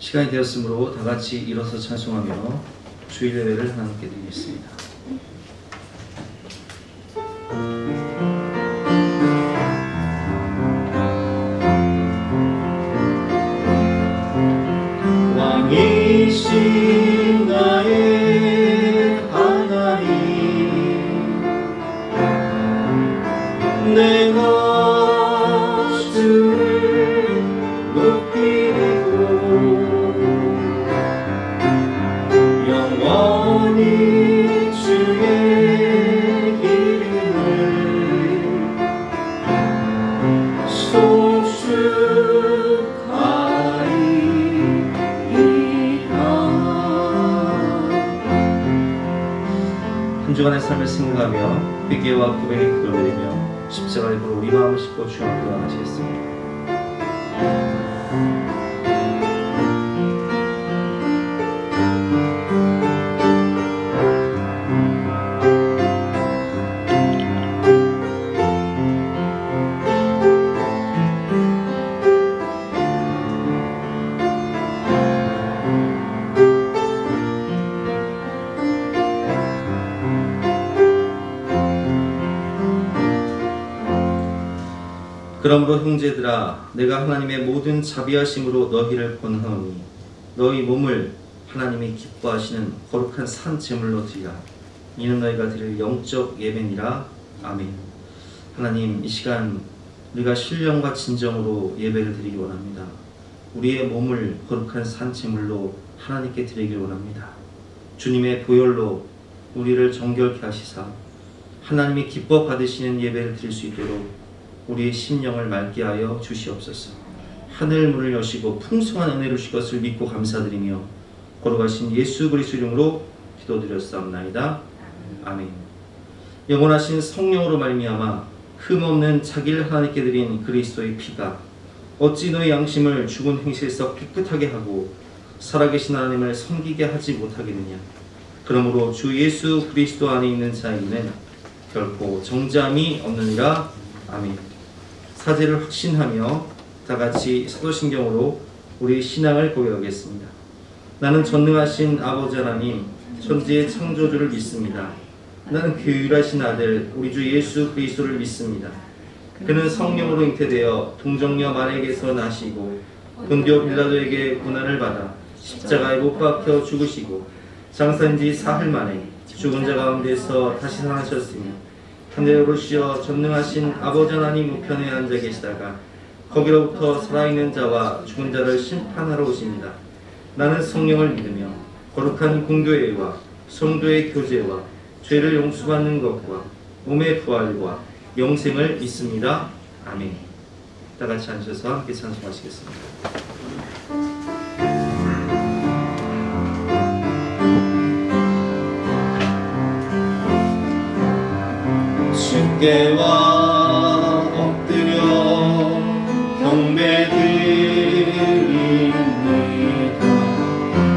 시간이 되었으므로 다 같이 일어서 찬송하며 주일 예배를 하나님께 드리겠습니다. 왕이신 나의 하나님, 내가 주를 높이고 영원히 주의 이름을 송축하리이다. 한 주간의 삶을 생각하며 회개와 고백의 기도를 드리며 십자가의 불로 우리 마음을 싣고 주여 앞에 나가시겠습니다. 그러므로 형제들아, 내가 하나님의 모든 자비하심으로 너희를 권하오니 너희 몸을 하나님이 기뻐하시는 거룩한 산 제물로 드리라. 이는 너희가 드릴 영적 예배니라. 아멘. 하나님, 이 시간 우리가 신령과 진정으로 예배를 드리기 원합니다. 우리의 몸을 거룩한 산 제물로 하나님께 드리기 원합니다. 주님의 보혈로 우리를 정결케 하시사 하나님이 기뻐 받으시는 예배를 드릴 수 있도록 우리의 심령을 맑게 하여 주시옵소서. 하늘 문을 여시고 풍성한 은혜를 주실 것을 믿고 감사드리며 거룩하신 예수 그리스도 이름으로 기도드렸사옵나이다. 아멘. 영원하신 성령으로 말미암아 흠없는 자기를 하나님께 드린 그리스도의 피가 어찌 너의 양심을 죽은 행실에서 깨끗하게 하고 살아계신 하나님을 섬기게 하지 못하겠느냐. 그러므로 주 예수 그리스도 안에 있는 자에게는 결코 정죄함이 없느니라. 아멘. 사제를 확신하며 다같이 사도신경으로 우리 신앙을 고백하겠습니다. 나는 전능하신 아버지 하나님 천지의 창조주를 믿습니다. 나는 그 유일하신 아들 우리 주 예수 그리스도를 믿습니다. 그는 성령으로 잉태되어 동정녀 마리아에게서 나시고 본디오 빌라도에게 고난을 받아 십자가에 못 박혀 죽으시고 장사한 지 사흘 만에 죽은 자 가운데서 다시 살아나셨으니 하늘에 오르시어 전능하신 아버지 하나님 우편에 앉아 계시다가 거기로부터 살아있는 자와 죽은 자를 심판하러 오십니다. 나는 성령을 믿으며 거룩한 공교회와 성도의 교제와 죄를 용서받는 것과 몸의 부활과 영생을 믿습니다. 아멘. 다같이 앉으셔서 함께 찬송하시겠습니다. 주께와 엎드려 경배드립니다.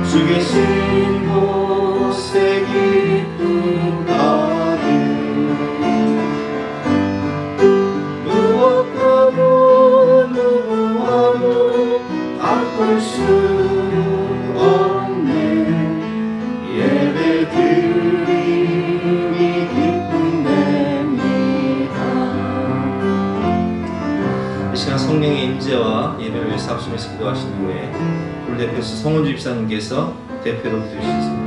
주 계신 곳에 기쁨 가득 무엇과도 누구와도 바꿀 수 없는 예배드림이 성령의 임재와 예배를 위해서 합심해서 기도하신 후에 우리 대표에서 성원주 집사님께서 대표로 기도해주셨습니다.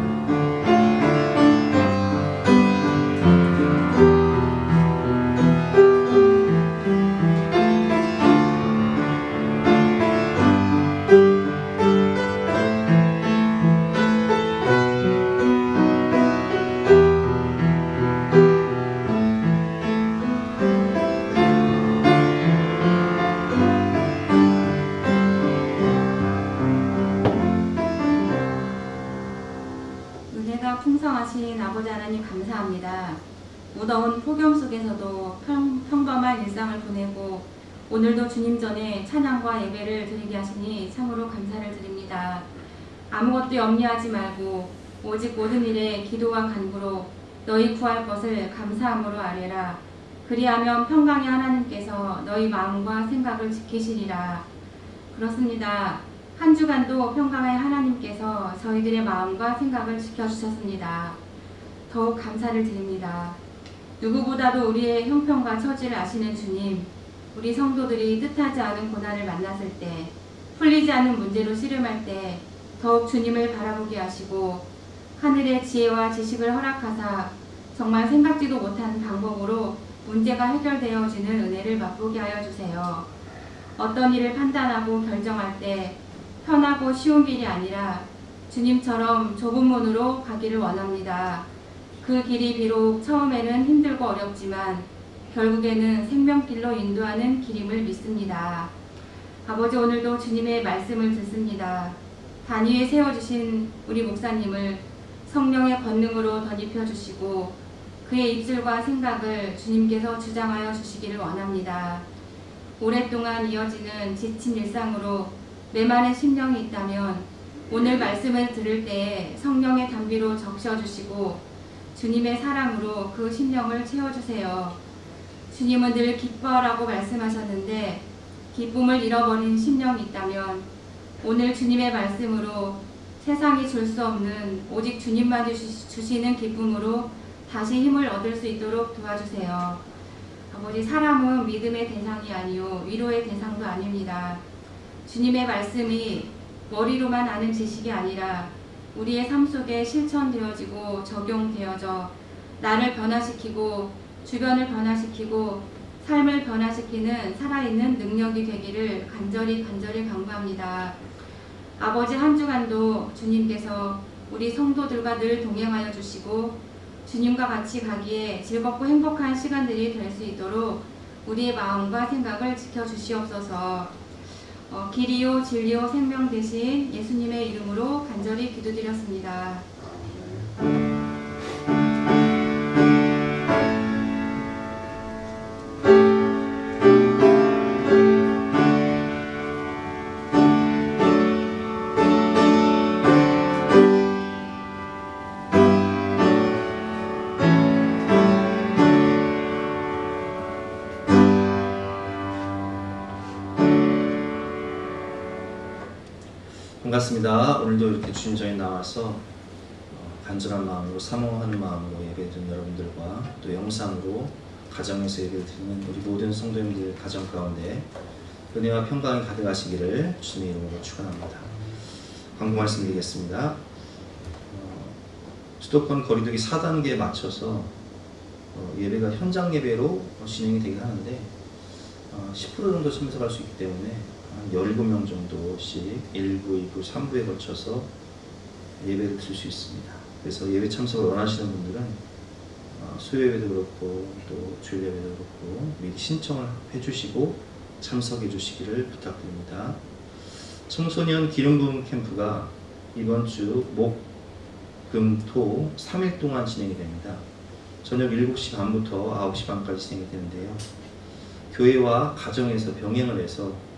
풍성하신 아버지 하나님 감사합니다. 무더운 폭염 속에서도 평범한 일상을 보내고 오늘도 주님 전에 찬양과 예배를 드리게 하시니 참으로 감사를 드립니다. 아무것도 염려하지 말고 오직 모든 일에 기도와 간구로 너희 구할 것을 감사함으로 아뢰라. 그리하면 평강의 하나님께서 너희 마음과 생각을 지키시리라. 그렇습니다. 한 주간도 평강의 하나님께서 저희들의 마음과 생각을 지켜주셨습니다. 더욱 감사를 드립니다. 누구보다도 우리의 형편과 처지를 아시는 주님, 우리 성도들이 뜻하지 않은 고난을 만났을 때, 풀리지 않는 문제로 씨름할 때 더욱 주님을 바라보게 하시고 하늘의 지혜와 지식을 허락하사 정말 생각지도 못한 방법으로 문제가 해결되어지는 은혜를 맛보게 하여 주세요. 어떤 일을 판단하고 결정할 때 편하고 쉬운 길이 아니라 주님처럼 좁은 문으로 가기를 원합니다. 그 길이 비록 처음에는 힘들고 어렵지만 결국에는 생명길로 인도하는 길임을 믿습니다. 아버지, 오늘도 주님의 말씀을 듣습니다. 단 위에 세워주신 우리 목사님을 성령의 권능으로 덧입혀 주시고 그의 입술과 생각을 주님께서 주장하여 주시기를 원합니다. 오랫동안 이어지는 지친 일상으로 메마른 심령이 있다면 오늘 말씀을 들을 때에 성령의 단비로 적셔주시고 주님의 사랑으로 그 심령을 채워주세요. 주님은 늘 기뻐하라고 말씀하셨는데 기쁨을 잃어버린 심령이 있다면 오늘 주님의 말씀으로 세상이 줄 수 없는 오직 주님만 주시는 기쁨으로 다시 힘을 얻을 수 있도록 도와주세요. 아버지, 사람은 믿음의 대상이 아니요 위로의 대상도 아닙니다. 주님의 말씀이 머리로만 아는 지식이 아니라 우리의 삶 속에 실천되어지고 적용되어져 나를 변화시키고 주변을 변화시키고 삶을 변화시키는 살아있는 능력이 되기를 간절히 간구합니다. 아버지, 한 주간도 주님께서 우리 성도들과 늘 동행하여 주시고 주님과 같이 가기에 즐겁고 행복한 시간들이 될 수 있도록 우리의 마음과 생각을 지켜주시옵소서. 길이요 진리요 생명 되신 예수님의 이름으로 간절히 기도드렸습니다. 반갑습니다. 오늘도 이렇게 주님 전에 나와서 간절한 마음으로 사모하는 마음으로 예배드리는 여러분들과 또 영상으로 가정에서 예배를 드리는 우리 모든 성도님들 가정 가운데 은혜와 평강이 가득하시기를 주님의 이름으로 축원합니다. 광고 말씀드리겠습니다. 수도권 거리두기 4단계에 맞춰서 예배가 현장 예배로 진행이 되긴 하는데 10% 정도 참석할 수 있기 때문에 한 17명 정도씩 1부, 2부, 3부에 걸쳐서 예배를 드릴 수 있습니다. 그래서 예배 참석을 원하시는 분들은 수요예배도 그렇고 또 주일 예배도 그렇고 미리 신청을 해주시고 참석해 주시기를 부탁드립니다. 청소년 기름 부음 캠프가 이번 주 목, 금, 토 3일 동안 진행이 됩니다. 저녁 7시 반부터 9시 반까지 진행이 되는데요. 교회와 가정에서 병행을 해서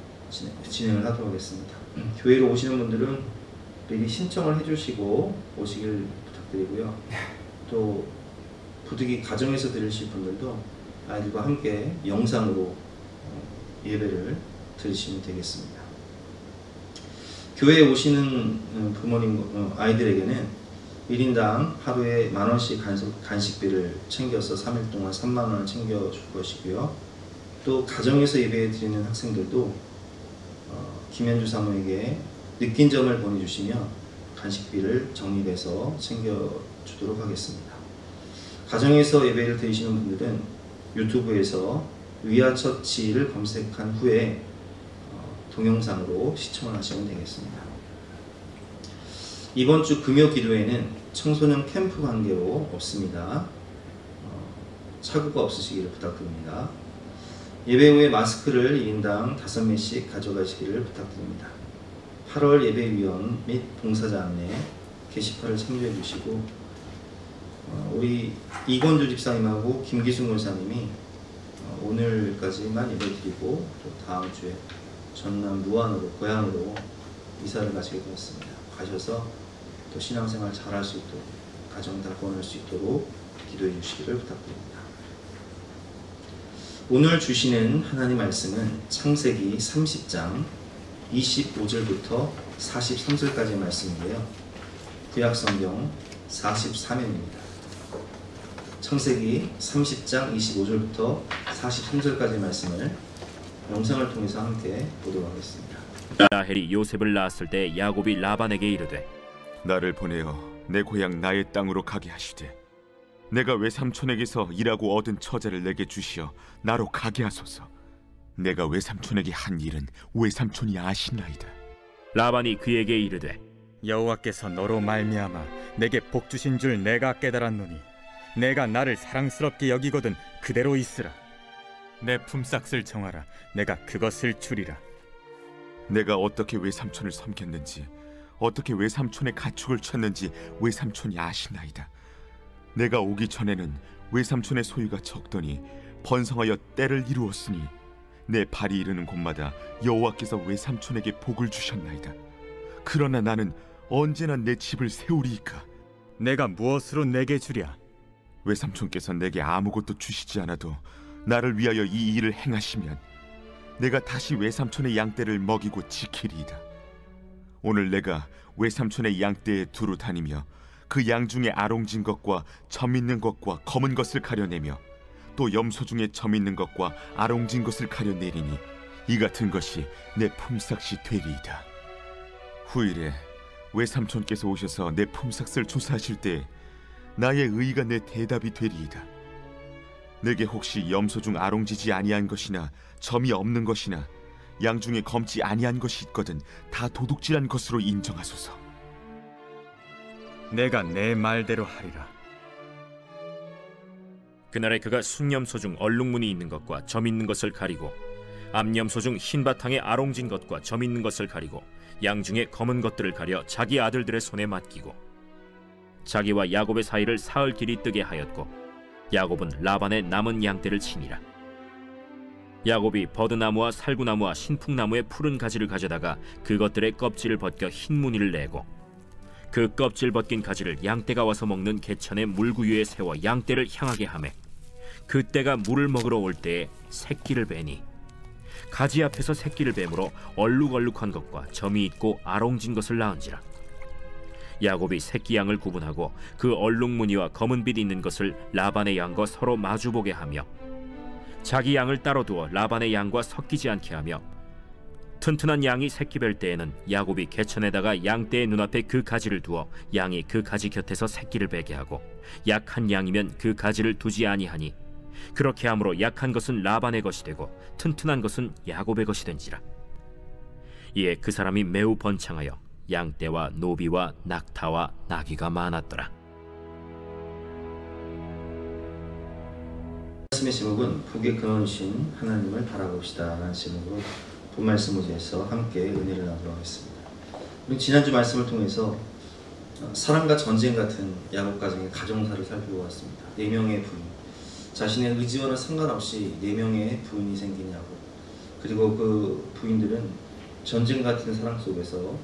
진행을 하도록 하겠습니다. 교회로 오시는 분들은 미리 신청을 해주시고 오시길 부탁드리고요. 또 부득이 가정에서 들으실 분들도 아이들과 함께 영상으로 예배를 들으시면 되겠습니다. 교회에 오시는 부모님, 아이들에게는 1인당 하루에 10,000원씩 간식비를 챙겨서 3일 동안 30,000원을 챙겨줄 것이고요. 또 가정에서 예배 드리는 학생들도 김현주 사모에게 느낀 점을 보내주시면 간식비를 적립해서 챙겨주도록 하겠습니다. 가정에서 예배를 드리시는 분들은 유튜브에서 위아처치를 검색한 후에 동영상으로 시청을 하시면 되겠습니다. 이번 주 금요 기도회는 청소년 캠프 관계로 없습니다. 착오가 없으시기를 부탁드립니다. 예배 후에 마스크를 1인당 5매씩 가져가시기를 부탁드립니다. 8월 예배위원 및 봉사자 안내 게시판을 참조해 주시고 우리 이건주 집사님하고 김기순 권사님이 오늘까지만 예배 드리고 또 다음 주에 전남 무안으로 고향으로 이사를 가시게 되었습니다. 가셔서 또 신앙생활 잘할 수 있도록 가정 다 구원할 수 있도록 기도해 주시기를 부탁드립니다. 오늘 주시는 하나님 말씀은 창세기 30장 25절부터 43절까지의 말씀인데요. 구약성경 43면입니다. 창세기 30장 25절부터 43절까지의 말씀을 영상을 통해서 함께 보도록 하겠습니다. 라헬이 요셉을 낳았을 때 야곱이 라반에게 이르되 나를 보내어 내 고향 나의 땅으로 가게 하시되 내가 외삼촌에게서 일하고 얻은 처자를 내게 주시어 나로 가게 하소서. 내가 외삼촌에게 한 일은 외삼촌이 아시나이다. 라반이 그에게 이르되 여호와께서 너로 말미암아 내게 복 주신 줄 내가 깨달았노니 내가 나를 사랑스럽게 여기거든 그대로 있으라. 내 품삯을 정하라. 내가 그것을 주리라. 내가 어떻게 외삼촌을 섬겼는지 어떻게 외삼촌의 가축을 쳤는지 외삼촌이 아시나이다. 내가 오기 전에는 외삼촌의 소유가 적더니 번성하여 때를 이루었으니 내 발이 이르는 곳마다 여호와께서 외삼촌에게 복을 주셨나이다. 그러나 나는 언제나 내 집을 세우리이까. 내가 무엇으로 내게 주랴? 외삼촌께서 내게 아무것도 주시지 않아도 나를 위하여 이 일을 행하시면 내가 다시 외삼촌의 양떼를 먹이고 지키리이다. 오늘 내가 외삼촌의 양떼에 두루 다니며 그 양 중에 아롱진 것과 점 있는 것과 검은 것을 가려내며 또 염소 중에 점 있는 것과 아롱진 것을 가려내리니 이 같은 것이 내 품삯이 되리이다. 후일에 외삼촌께서 오셔서 내 품삯을 조사하실 때 나의 의의가 내 대답이 되리이다. 내게 혹시 염소 중 아롱지지 아니한 것이나 점이 없는 것이나 양 중에 검지 아니한 것이 있거든 다 도둑질한 것으로 인정하소서. 내가 내 말대로 하리라. 그날에 그가 순염소 중 얼룩무늬 있는 것과 점 있는 것을 가리고 암염소 중 흰 바탕에 아롱진 것과 점 있는 것을 가리고 양 중에 검은 것들을 가려 자기 아들들의 손에 맡기고 자기와 야곱의 사이를 사흘 길이 뜨게 하였고 야곱은 라반의 남은 양떼를 치니라. 야곱이 버드나무와 살구나무와 신풍나무의 푸른 가지를 가져다가 그것들의 껍질을 벗겨 흰 무늬를 내고 그 껍질 벗긴 가지를 양떼가 와서 먹는 개천의 물구유에 세워 양떼를 향하게 하매 그때가 물을 먹으러 올 때에 새끼를 베니 가지 앞에서 새끼를 뱀으로 얼룩얼룩한 것과 점이 있고 아롱진 것을 낳은지라. 야곱이 새끼 양을 구분하고 그 얼룩무늬와 검은빛 있는 것을 라반의 양과 서로 마주보게 하며 자기 양을 따로 두어 라반의 양과 섞이지 않게 하며 튼튼한 양이 새끼 뵐 때에는 야곱이 개천에다가 양떼의 눈앞에 그 가지를 두어 양이 그 가지 곁에서 새끼를 베게 하고 약한 양이면 그 가지를 두지 아니하니 그렇게 함으로 약한 것은 라반의 것이 되고 튼튼한 것은 야곱의 것이 된지라. 이에 그 사람이 매우 번창하여 양떼와 노비와 낙타와 나귀가 많았더라. 말씀의 제목은 복의 근원이신 하나님을 바라봅시다 라는 제목으로 본 말씀 의지해서 함께 은혜를 나누도록 하겠습니다. 우리 지난주 말씀을 통해서 사랑과 전쟁 같은 야곱 가정의 가정사를 살펴보았습니다. 4명의 부인, 자신의 의지와는 상관없이 4명의 부인이 생긴 야곱, 그리고 그 부인들은 전쟁 같은 사랑 속에서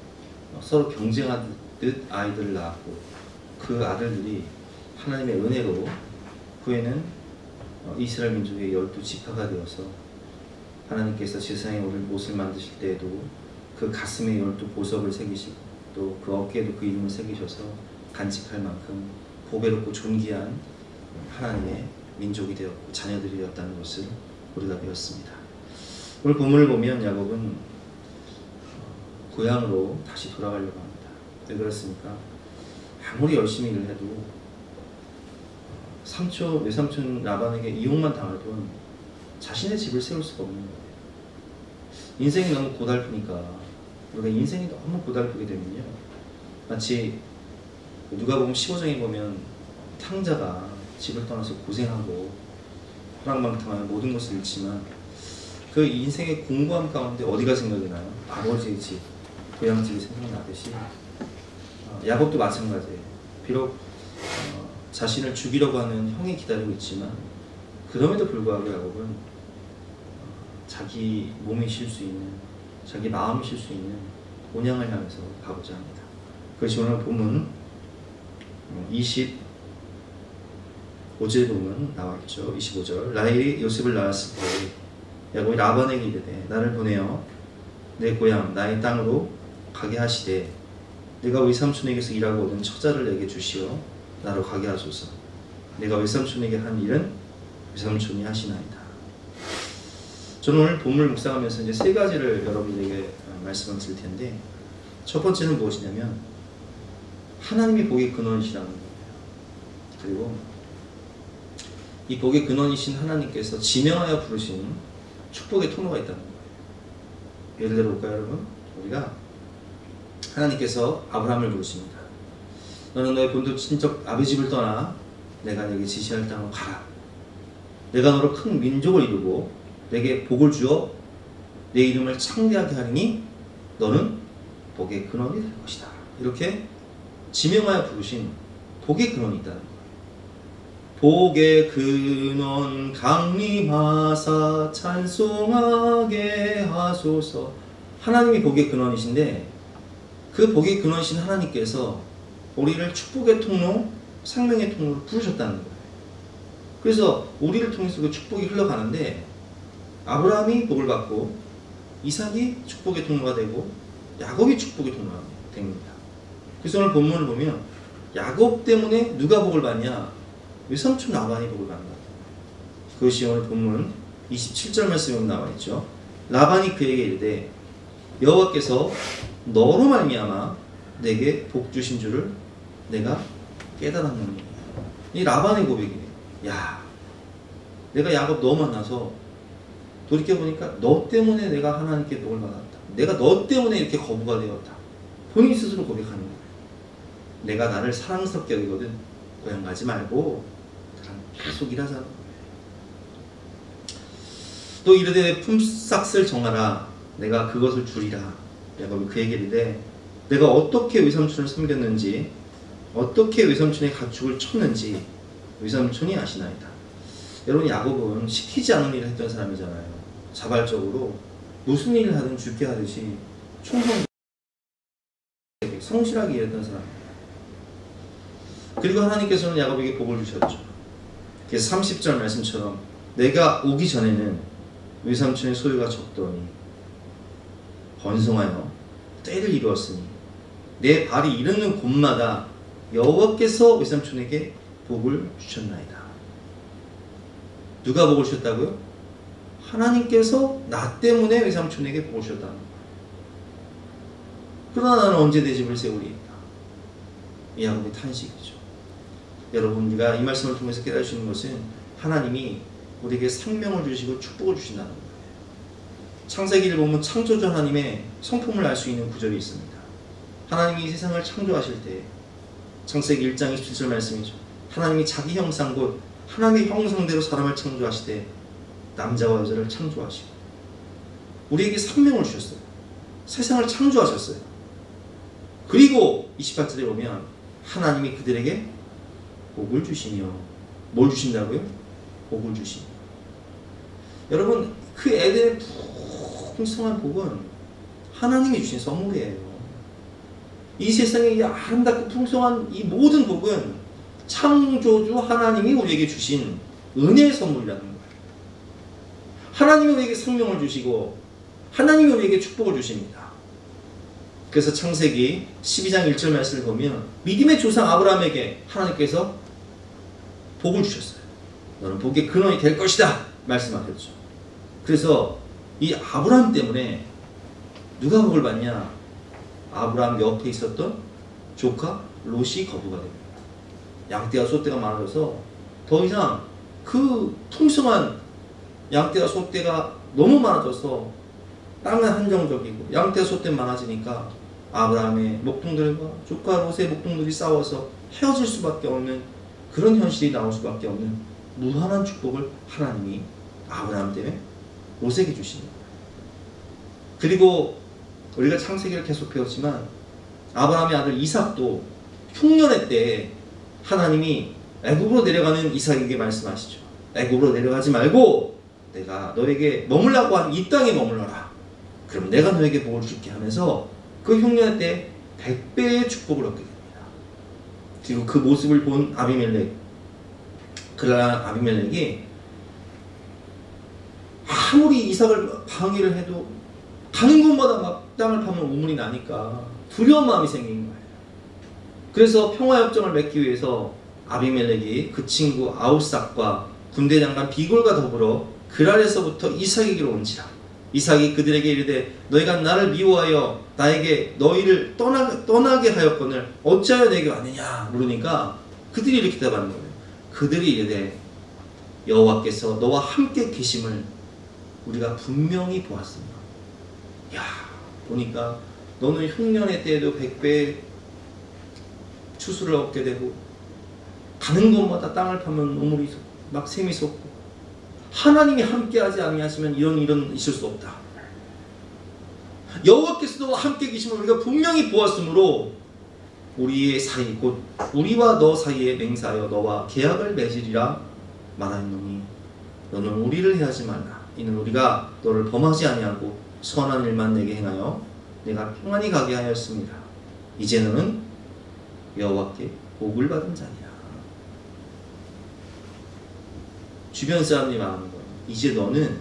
서로 경쟁하듯 아이들을 낳았고 그 아들들이 하나님의 은혜로 후에는 이스라엘 민족의 12지파가 되어서 하나님께서 세상에 오를 옷을 만드실 때에도 그 가슴에 12보석을 새기시고 또 그 어깨에도 그 이름을 새기셔서 간직할 만큼 보배롭고 존귀한 하나님의 민족이 되었고 자녀들이 되었다는 것을 우리가 배웠습니다. 오늘 본문을 보면 야곱은 고향으로 다시 돌아가려고 합니다. 왜 그렇습니까? 아무리 열심히 일을 해도 외삼촌 라반에게 이용만 당하던 자신의 집을 세울 수가 없는 거예요. 인생이 너무 고달프니까 우리가 인생이 너무 고달프게 되면요, 마치 누가 보면 15장에 보면 탕자가 집을 떠나서 고생하고 호랑방탕하며 모든 것을 잃지만 그 인생의 공고함 가운데 어디가 생각이 나요? 아버지의 집, 고향집이 생각나듯이 야곱도 마찬가지예요. 비록 자신을 죽이려고 하는 형이 기다리고 있지만 그럼에도 불구하고 야곱은 자기 몸이 쉴 수 있는, 자기 마음이 쉴 수 있는 온양을 향해서 가고자 합니다. 그것이 오늘 본문 25절 보면 나와있죠. 25절. 라헬이 요셉을 낳았을 때 야곱이 라반에게 이르되 나를 보내어 내 고향 나의 땅으로 가게 하시되 내가 외삼촌에게서 일하고 얻은 처자를 내게 주시어 나로 가게 하소서. 내가 외삼촌에게 한 일은 외삼촌이 하시나이다. 저는 오늘 본문을 묵상하면서 이제 세 가지를 여러분에게 말씀을 드릴 텐데, 첫 번째는 무엇이냐면 하나님이 복의 근원이시라는 거예요. 그리고 이 복의 근원이신 하나님께서 지명하여 부르신 축복의 통로가 있다는 거예요. 예를 들어 볼까요, 여러분? 우리가 하나님께서 아브라함을 부르십니다. 너는 너의 본토 친척 아비 집을 떠나 내가 네게 지시할 땅으로 가라. 내가 너로 큰 민족을 이루고 내게 복을 주어 내 이름을 창대하게 하리니 너는 복의 근원이 될 것이다. 이렇게 지명하여 부르신 복의 근원이 있다는 거예요. 복의 근원 강림하사 찬송하게 하소서. 하나님이 복의 근원이신데 그 복의 근원이신 하나님께서 우리를 축복의 통로, 생명의 통로로 부르셨다는 거예요. 그래서 우리를 통해서 그 축복이 흘러가는데 아브라함이 복을 받고 이삭이 축복의 통로가 되고 야곱이 축복의 통로가 됩니다. 그래서 오늘 본문을 보면 야곱 때문에 누가 복을 받냐? 외삼촌 라반이 복을 받는 거예요. 그것이 오늘 본문 27절 말씀에 나와 있죠. 라반이 그에게 이르되 여호와께서 너로 말미암아 내게 복 주신 줄을 내가 깨달았노니. 이 라반의 고백이에요. 야, 내가 야곱 너 만나서 돌이켜보니까 너 때문에 내가 하나님께 복을 받았다. 내가 너 때문에 이렇게 거부가 되었다. 본인 스스로 고백하는 거예요. 내가 나를 사랑스럽게 여기거든. 고향 가지 말고 계속 일하자는 거예요. 또 이르되 품삯을 정하라. 내가 그것을 주리라. 야곱이 그에게 이르되 내가 어떻게 외삼촌을 섬겼는지 어떻게 외삼촌의 가축을 쳤는지 외삼촌이 아시나이다. 여러분, 야곱은 시키지 않은 일을 했던 사람이잖아요. 자발적으로 무슨 일을 하든 죽게 하듯이 성실하게 일했던 사람입니다. 그리고 하나님께서는 야곱에게 복을 주셨죠. 그래서 30절 말씀처럼 내가 오기 전에는 외삼촌의 소유가 적더니 번성하여 때를 이루었으니 내 발이 이르는 곳마다 여호와께서 외삼촌에게 복을 주셨나이다. 누가 복을 주셨다고요? 하나님께서 나 때문에 외삼촌에게 복을 주셨다는 거예요. 그러나 나는 언제 내 집을 세우리이까? 이 야곱의 탄식이죠. 여러분, 우리가 이 말씀을 통해서 깨달을 수 있는 것은 하나님이 우리에게 생명을 주시고 축복을 주신다는 거예요. 창세기를 보면 창조주 하나님의 성품을 알 수 있는 구절이 있습니다. 하나님이 이 세상을 창조하실 때 창세기 1장 27절 말씀이죠. 하나님이 자기 형상 곧 하나님의 형상대로 사람을 창조하시되 남자와 여자를 창조하시고 우리에게 생명을 주셨어요. 세상을 창조하셨어요. 그리고 28절에 보면 하나님이 그들에게 복을 주시며 뭘 주신다고요? 복을 주시며. 여러분, 그 에덴의 풍성한 복은 하나님이 주신 선물이에요. 이 세상에 이 아름답고 풍성한 이 모든 복은 창조주 하나님이 우리에게 주신 은혜의 선물이라는 거예요. 하나님이 우리에게 생명을 주시고 하나님이 우리에게 축복을 주십니다. 그래서 창세기 12장 1절 말씀을 보면 믿음의 조상 아브라함에게 하나님께서 복을 주셨어요. 너는 복의 근원이 될 것이다 말씀하셨죠. 그래서 이 아브라함 때문에 누가 복을 받냐? 아브라함 옆에 있었던 조카 롯이 거부가 됩니다. 양떼와 소떼가 많아져서 더 이상 그 풍성한 양떼와 소떼가 너무 많아져서 땅은 한정적이고 양떼와 소떼 많아지니까 아브라함의 목동들과 조카 롯의 목동들이 싸워서 헤어질 수밖에 없는 그런 현실이 나올 수밖에 없는 무한한 축복을 하나님이 아브라함 때문에 롯에게 주십니다. 그리고 우리가 창세기를 계속 배웠지만 아브라함의 아들 이삭도 흉년의 때에 하나님이 애굽으로 내려가는 이삭에게 말씀하시죠. 애굽으로 내려가지 말고 내가 너에게 머물라고 한 이 땅에 머물러라. 그럼 내가 너에게 복을 줄게 하면서 그 흉년의 때에 100배의 축복을 얻게 됩니다. 그리고 그 모습을 본 아비멜렉, 그러나 아비멜렉이 아무리 이삭을 방해를 해도 가는 곳마다 막 땅을 파면 우물이 나니까 두려운 마음이 생긴 거예요. 그래서 평화협정을 맺기 위해서 아비멜렉이 그 친구 아우삭과 군대 장관 비골과 더불어 그랄에서부터 이삭에게로 온지라. 이삭이 그들에게 이르되 너희가 나를 미워하여 나에게 너희를 떠나게 하였거늘 어찌하여 내게 왔느냐 물으니까 그들이 이렇게 대답하는 거예요. 그들이 이르되 여호와께서 너와 함께 계심을 우리가 분명히 보았습니다. 야, 보니까 너는 흉년의 때에도 100배의 추수를 얻게 되고 가는 곳마다 땅을 파면 우물이 막 샘이 솟고 하나님이 함께하지 아니하시면 이런 일은 있을 수 없다. 여호와께서 너와 함께 계심을 우리가 분명히 보았으므로 우리의 사이 곧 우리와 너 사이에 맹세하여 너와 계약을 맺으리라 말하노니 너는 우리를 해하지 말라. 이는 우리가 너를 범하지 아니하고 선한 일만 내게 행하여 내가 평안히 가게 하였습니다. 이제 너는 여호와께 복을 받은 자니라. 주변 사람들이 말하는 거예요. 이제 너는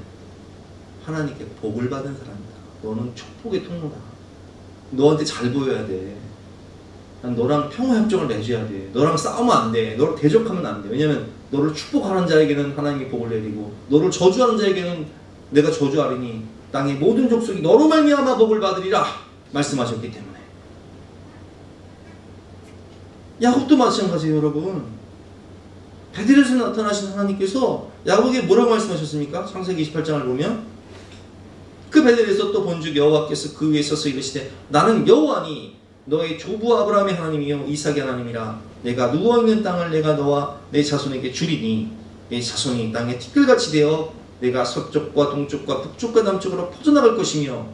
하나님께 복을 받은 사람이다. 너는 축복의 통로다. 너한테 잘 보여야 돼. 난 너랑 평화협정을 맺어야 돼. 너랑 싸우면 안 돼. 너를 대적하면 안 돼. 왜냐면 너를 축복하는 자에게는 하나님이 복을 내리고 너를 저주하는 자에게는 내가 저주하리니 땅의 모든 족속이 너로 말미암아 복을 받으리라 말씀하셨기 때문에. 야곱도 마찬가지예요, 여러분. 베델에서 나타나신 하나님께서 야곱에게 뭐라고 말씀하셨습니까? 창세기 28장을 보면 그 베델에서 또 본즉 여호와께서 그 위에 서서 이르시되 나는 여호와니 너의 조부 아브라함의 하나님이요 이삭의 하나님이라. 내가 누워있는 땅을 내가 너와 내 자손에게 주리니 내 자손이 땅에 티끌같이 되어 내가 서쪽과 동쪽과 북쪽과 남쪽으로 퍼져나갈 것이며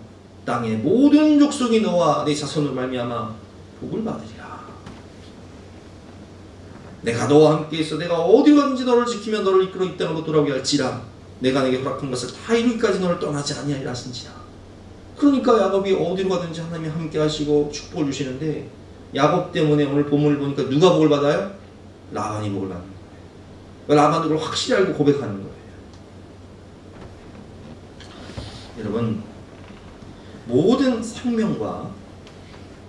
땅의 모든 족속이 너와 내 자손으로 말미암아 복을 받으리라. 내가 너와 함께 있어 내가 어디로 가든지 너를 지키며 너를 이끌어 이 땅으로 돌아오게 할지라. 내가 내게 허락한 것을 다 이루기까지 너를 떠나지 아니하리라 하신지라. 그러니까 야곱이 어디로 가든지 하나님이 함께 하시고 축복을 주시는데 야곱 때문에 오늘 본문을 보니까 누가 복을 받아요? 라반이 복을 받는 거예요. 라반은 그걸 확실히 알고 고백하는 거예요. 여러분, 모든 생명과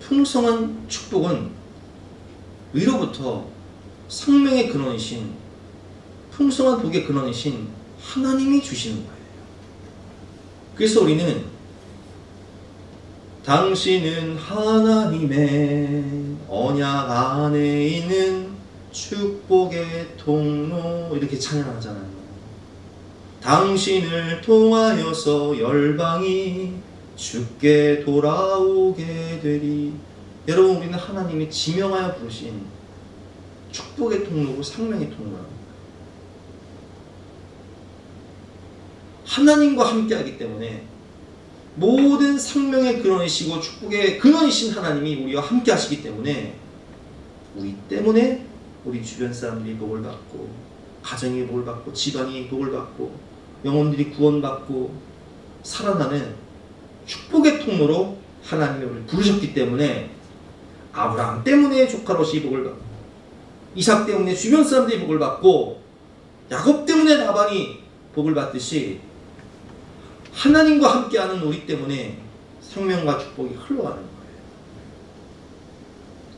풍성한 축복은 위로부터 생명의 근원이신 풍성한 복의 근원이신 하나님이 주시는 거예요. 그래서 우리는 당신은 하나님의 언약 안에 있는 축복의 통로 이렇게 찬양하잖아요. 당신을 통하여서 열방이 주께 돌아오게 되리. 여러분, 우리는 하나님이 지명하여 부르신 축복의 통로고 생명의 통로랍니다. 하나님과 함께하기 때문에 모든 생명의 근원이시고 축복의 근원이신 하나님이 우리와 함께 하시기 때문에 우리 때문에 우리 주변 사람들이 복을 받고 가정이 복을 받고 집안이 복을 받고 영혼들이 구원받고 살아나는 축복의 통로로 하나님이 우리를 부르셨기 때문에 아브라함 때문에 조카 롯이 복을 받고 이삭 때문에 주변 사람들이 복을 받고 야곱 때문에 라반이 복을 받듯이 하나님과 함께하는 우리 때문에 생명과 축복이 흘러가는 거예요.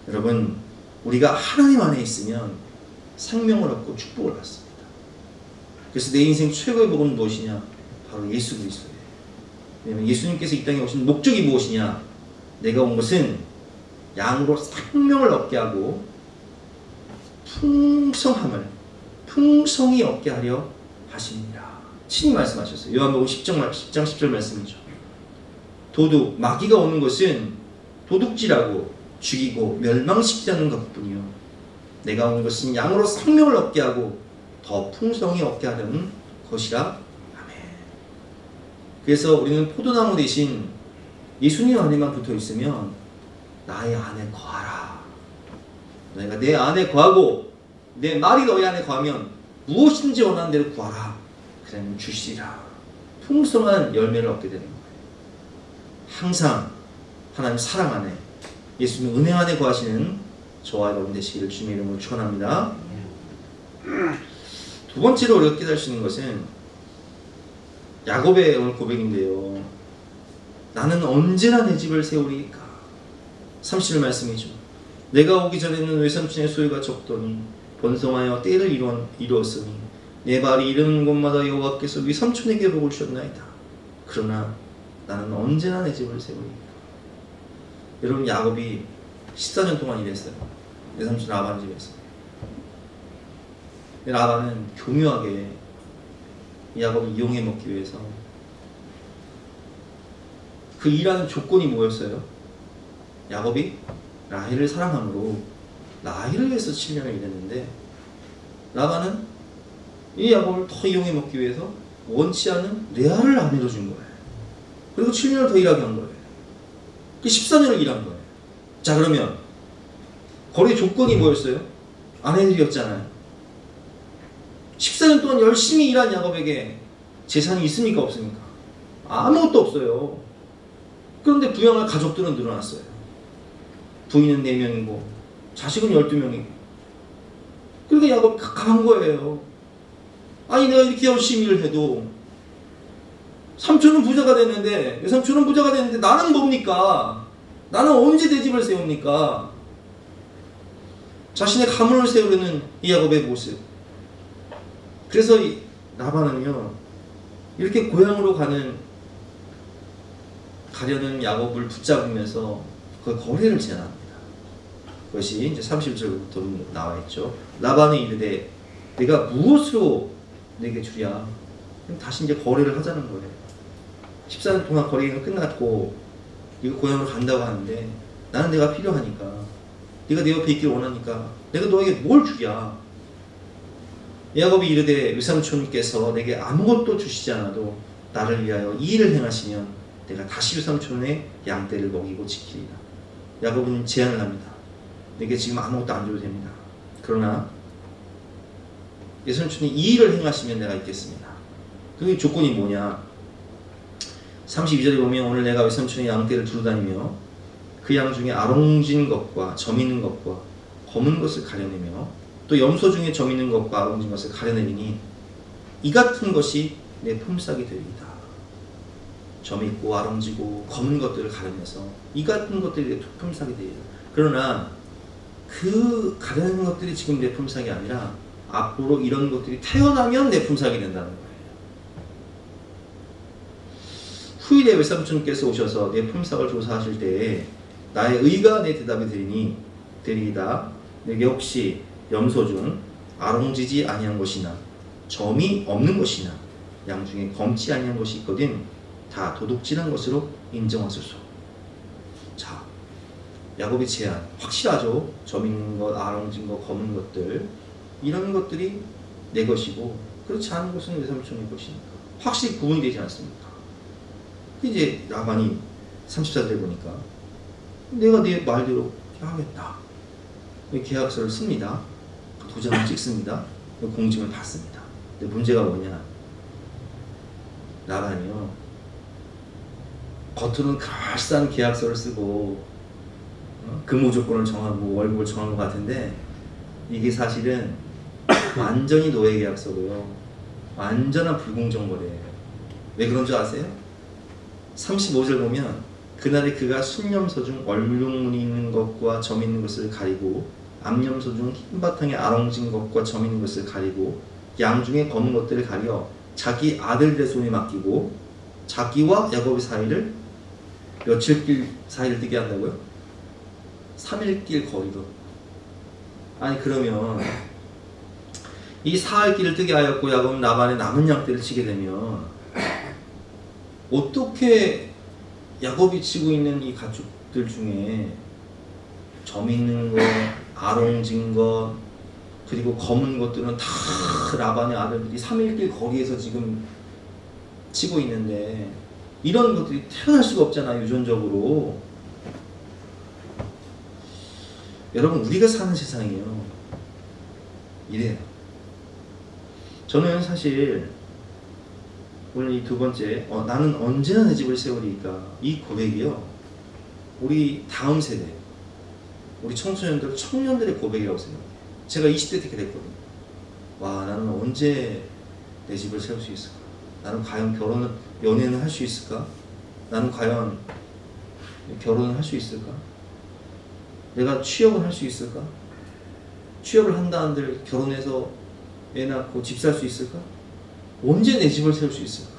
여러분, 우리가 하나님 안에 있으면 생명을 얻고 축복을 받습니다. 그래서 내 인생 최고의 복은 무엇이냐? 바로 예수 그리스도예요. 왜냐하면 예수님께서 이 땅에 오신 목적이 무엇이냐? 내가 온 것은 양으로 생명을 얻게 하고 풍성히 얻게 하려 하십니다. 친히 말씀하셨어요. 요한복음 10장 10절 말씀이죠. 도둑, 마귀가 오는 것은 도둑질하고 죽이고 멸망시키려는 것뿐이요. 내가 온 것은 양으로 생명을 얻게 하고 더 풍성히 얻게 하려는 것이라. 아멘. 그래서 우리는 포도나무 대신 예수님 안에만 붙어 있으면 나의 안에 거하라. 너희가 내 안에 거하고 내 말이 너희 안에 거하면 무엇인지 원하는 대로 구하라. 그러면 주시리라. 풍성한 열매를 얻게 되는 거예요. 항상 하나님 사랑 안에 예수님 은혜 안에 거하시는 저와 여러분 되시기를 주님의 이름으로 축원합니다. 두 번째로 우리가 깨달을 수 있는 것은 야곱의 오늘 고백인데요. 나는 언제나 내 집을 세우리이까. 30절 말씀이죠. 내가 오기 전에는 외삼촌의 소유가 적더니 번성하여 때를 이루었으니 내 발이 이르는 곳마다 여호와께서 외삼촌에게 복을 주셨나이다. 그러나 나는 언제나 내 집을 세우리이까. 여러분, 야곱이 14년 동안 일했어요. 외삼촌 라반 집에서. 라반은 교묘하게 야곱을 이용해 먹기 위해서 그 일하는 조건이 뭐였어요? 야곱이 라헬을 사랑함으로 라헬을 위해서 7년을 일했는데 라반은 이 야곱을 더 이용해 먹기 위해서 원치 않은 레아를 아내로 준 거예요. 그리고 7년을 더 일하게 한 거예요. 그 14년을 일한 거예요. 자, 그러면 거래 조건이 뭐였어요? 아내들이었잖아요. 14년 동안 열심히 일한 야곱에게 재산이 있습니까? 없습니까? 아무것도 없어요. 그런데 부양할 가족들은 늘어났어요. 부인은 4명이고 자식은 12명이고. 그러니까 야곱이 강한 거예요. 아니, 내가 이렇게 열심히 일을 해도 삼촌은 부자가 됐는데, 외삼촌은 부자가 됐는데 나는 뭡니까? 나는 언제 내 집을 세웁니까? 자신의 가문을 세우려는 이 야곱의 모습. 그래서 이 라반은요, 이렇게 고향으로 가려는 야곱을 붙잡으면서 그 거래를 제안합니다. 그것이 이제 30절부터 나와 있죠. 라반이 이르되 내가 무엇으로 내게 주랴? 다시 이제 거래를 하자는 거예요. 14년 동안 거래가 끝났고 네가 고향으로 간다고 하는데 나는 내가 필요하니까, 네가 내 옆에 있기를 원하니까 내가 너에게 뭘 주랴? 야곱이 이르되 외삼촌께서 내게 아무것도 주시지 않아도 나를 위하여 이 일을 행하시면 내가 다시 외삼촌의 양떼를 먹이고 지키리라. 야곱은 제안을 합니다. 내게 지금 아무것도 안 줘도 됩니다. 그러나 외삼촌이 이 일을 행하시면 내가 있겠습니다. 그 조건이 뭐냐? 32절에 보면 오늘 내가 외삼촌의 양떼를 두루다니며 그 양 중에 아롱진 것과 점 있는 것과 검은 것을 가려내며 또 염소 중에 점 있는 것과 아롱진 것을 가려내리니 이 같은 것이 내 품삯이 되리이다. 점 있고 아롱지고 검은 것들을 가려내서 이 같은 것들이 내 품삯이 되리이다. 그러나 그 가려내는 것들이 지금 내 품삯이 아니라 앞으로 이런 것들이 태어나면 내 품삯이 된다는 거예요. 후일에 외삼촌께서 오셔서 내 품삯을 조사하실 때에 나의 의가 내 대답이 되리이다. 내게 혹시 염소 중 아롱지지 아니한 것이나 점이 없는 것이나 양 중에 검지 아니한 것이 있거든 다 도둑질한 것으로 인정하소서. 자, 야곱의 제안 확실하죠. 점 있는 것, 아롱진 것, 검은 것들, 이런 것들이 내 것이고 그렇지 않은 것은 외삼촌의 것이니까 확실히 구분이 되지 않습니까? 이제 라반이 34절에 보니까 내가 네 말대로 하겠다. 계약서를 씁니다. 도장을 찍습니다. 공증을 받습니다. 근데 문제가 뭐냐? 라반이요, 겉으로는 그럴싸한 계약서를 쓰고 근무 조건을 정하고 월급을 정한 것 같은데 이게 사실은 완전히 노예 계약서고요. 완전한 불공정 거래예요. 왜 그런 줄 아세요? 35절 보면 그날에 그가 순염소 중 얼룩무늬 있는 것과 점 있는 것을 가리고 암염소 중 흰 바탕에 아롱진 것과 점 있는 것을 가리고 양 중에 검은 것들을 가려 자기 아들들의 손에 맡기고 자기와 야곱의 사이를 며칠 길 사이를 뜨게 한다고요? 3일 길 거리로. 아니 그러면 이 사흘 길을 뜨게 하였고 야곱은 라반의 남은 양떼를 치게 되면 어떻게 야곱이 치고 있는 이 가축들 중에 점 있는 것, 아롱진 것, 그리고 검은 것들은 다 라반의 아들들이 3일길 거리에서 지금 치고 있는데 이런 것들이 태어날 수가 없잖아요, 유전적으로. 여러분, 우리가 사는 세상이요, 이래요. 저는 사실 오늘 이 두 번째 나는 언제나 내 집을 세우리까, 이 고백이요, 우리 다음 세대, 우리 청소년들, 청년들의 고백이라고 생각해요. 제가 20대 때 그랬거든요. 와, 나는 언제 내 집을 세울 수 있을까? 나는 과연 연애는 할 수 있을까? 나는 과연 결혼을 할 수 있을까? 내가 취업을 할 수 있을까? 취업을 한다 한들 결혼해서 애 낳고 집 살 수 있을까? 언제 내 집을 세울 수 있을까?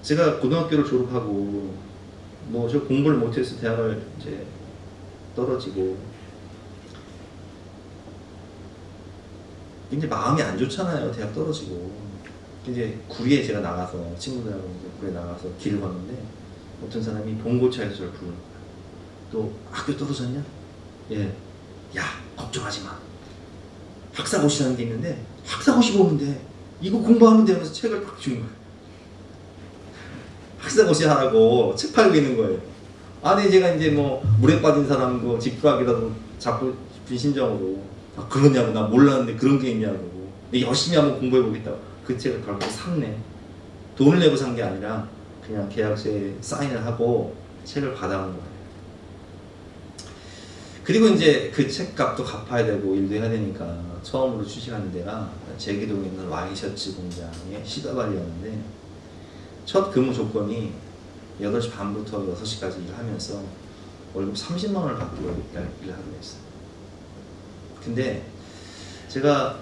제가 고등학교를 졸업하고 뭐 저 공부를 못해서 대학을 이제 떨어지고 이제 마음이 안 좋잖아요. 대학 떨어지고 이제 구리에 제가 나가서 친구들하고 이제 구리에 나가서 길을 걷는데 어떤 사람이 봉고차에서 저를 부르는 거야. 또 학교 떨어졌냐? 예. 야 걱정하지 마. 학사고시라는 게 있는데 학사고시 보면 돼. 이거 공부하면 되면서 책을 딱 주는 거야. 학사고시 하라고 책 팔고 있는 거예요. 아니 제가 이제 뭐 물에 빠진 사람도 집구하기라도 잡고 싶은 심정으로 아 그러냐고 나 몰랐는데 그런 게 있냐고 열심히 한번 공부해 보겠다고 그 책을 결국 샀네. 돈을 내고 산 게 아니라 그냥 계약서에 사인을 하고 책을 받아간 거예요. 그리고 이제 그 책값도 갚아야 되고 일도 해야 되니까 처음으로 취직하는 데가 제기동에 있는 와이셔츠 공장의 시가발이었는데 첫 근무 조건이 8시 반부터 6시까지 일하면서 월급 30만 원을 받고 일을 하기로 했어요. 근데 제가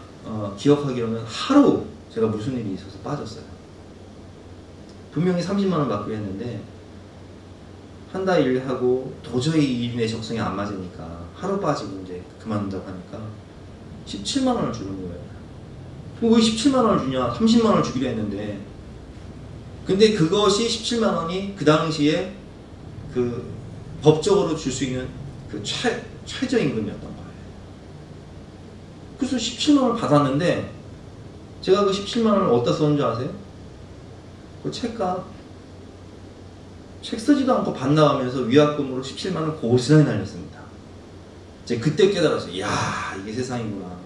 기억하기로는 하루 제가 무슨 일이 있어서 빠졌어요. 분명히 30만 원 받기로 했는데 한 달 일하고 도저히 일의 적성이 안 맞으니까 하루 빠지고 이제 그만둔다고 하니까 17만 원을 주는 거예요. 왜 17만 원을 주냐? 30만 원을 주기로 했는데 근데 그것이 17만 원이 그 당시에 그 법적으로 줄 수 있는 그 최저임금이었던 거예요. 그래서 17만 원을 받았는데 제가 그 17만 원을 어디다 썼는 줄 아세요? 그 책값 책 쓰지도 않고 반 나가면서 위약금으로 17만 원 고스란히 날렸습니다. 제가 그때 깨달았어요. 이야 이게 세상이구나.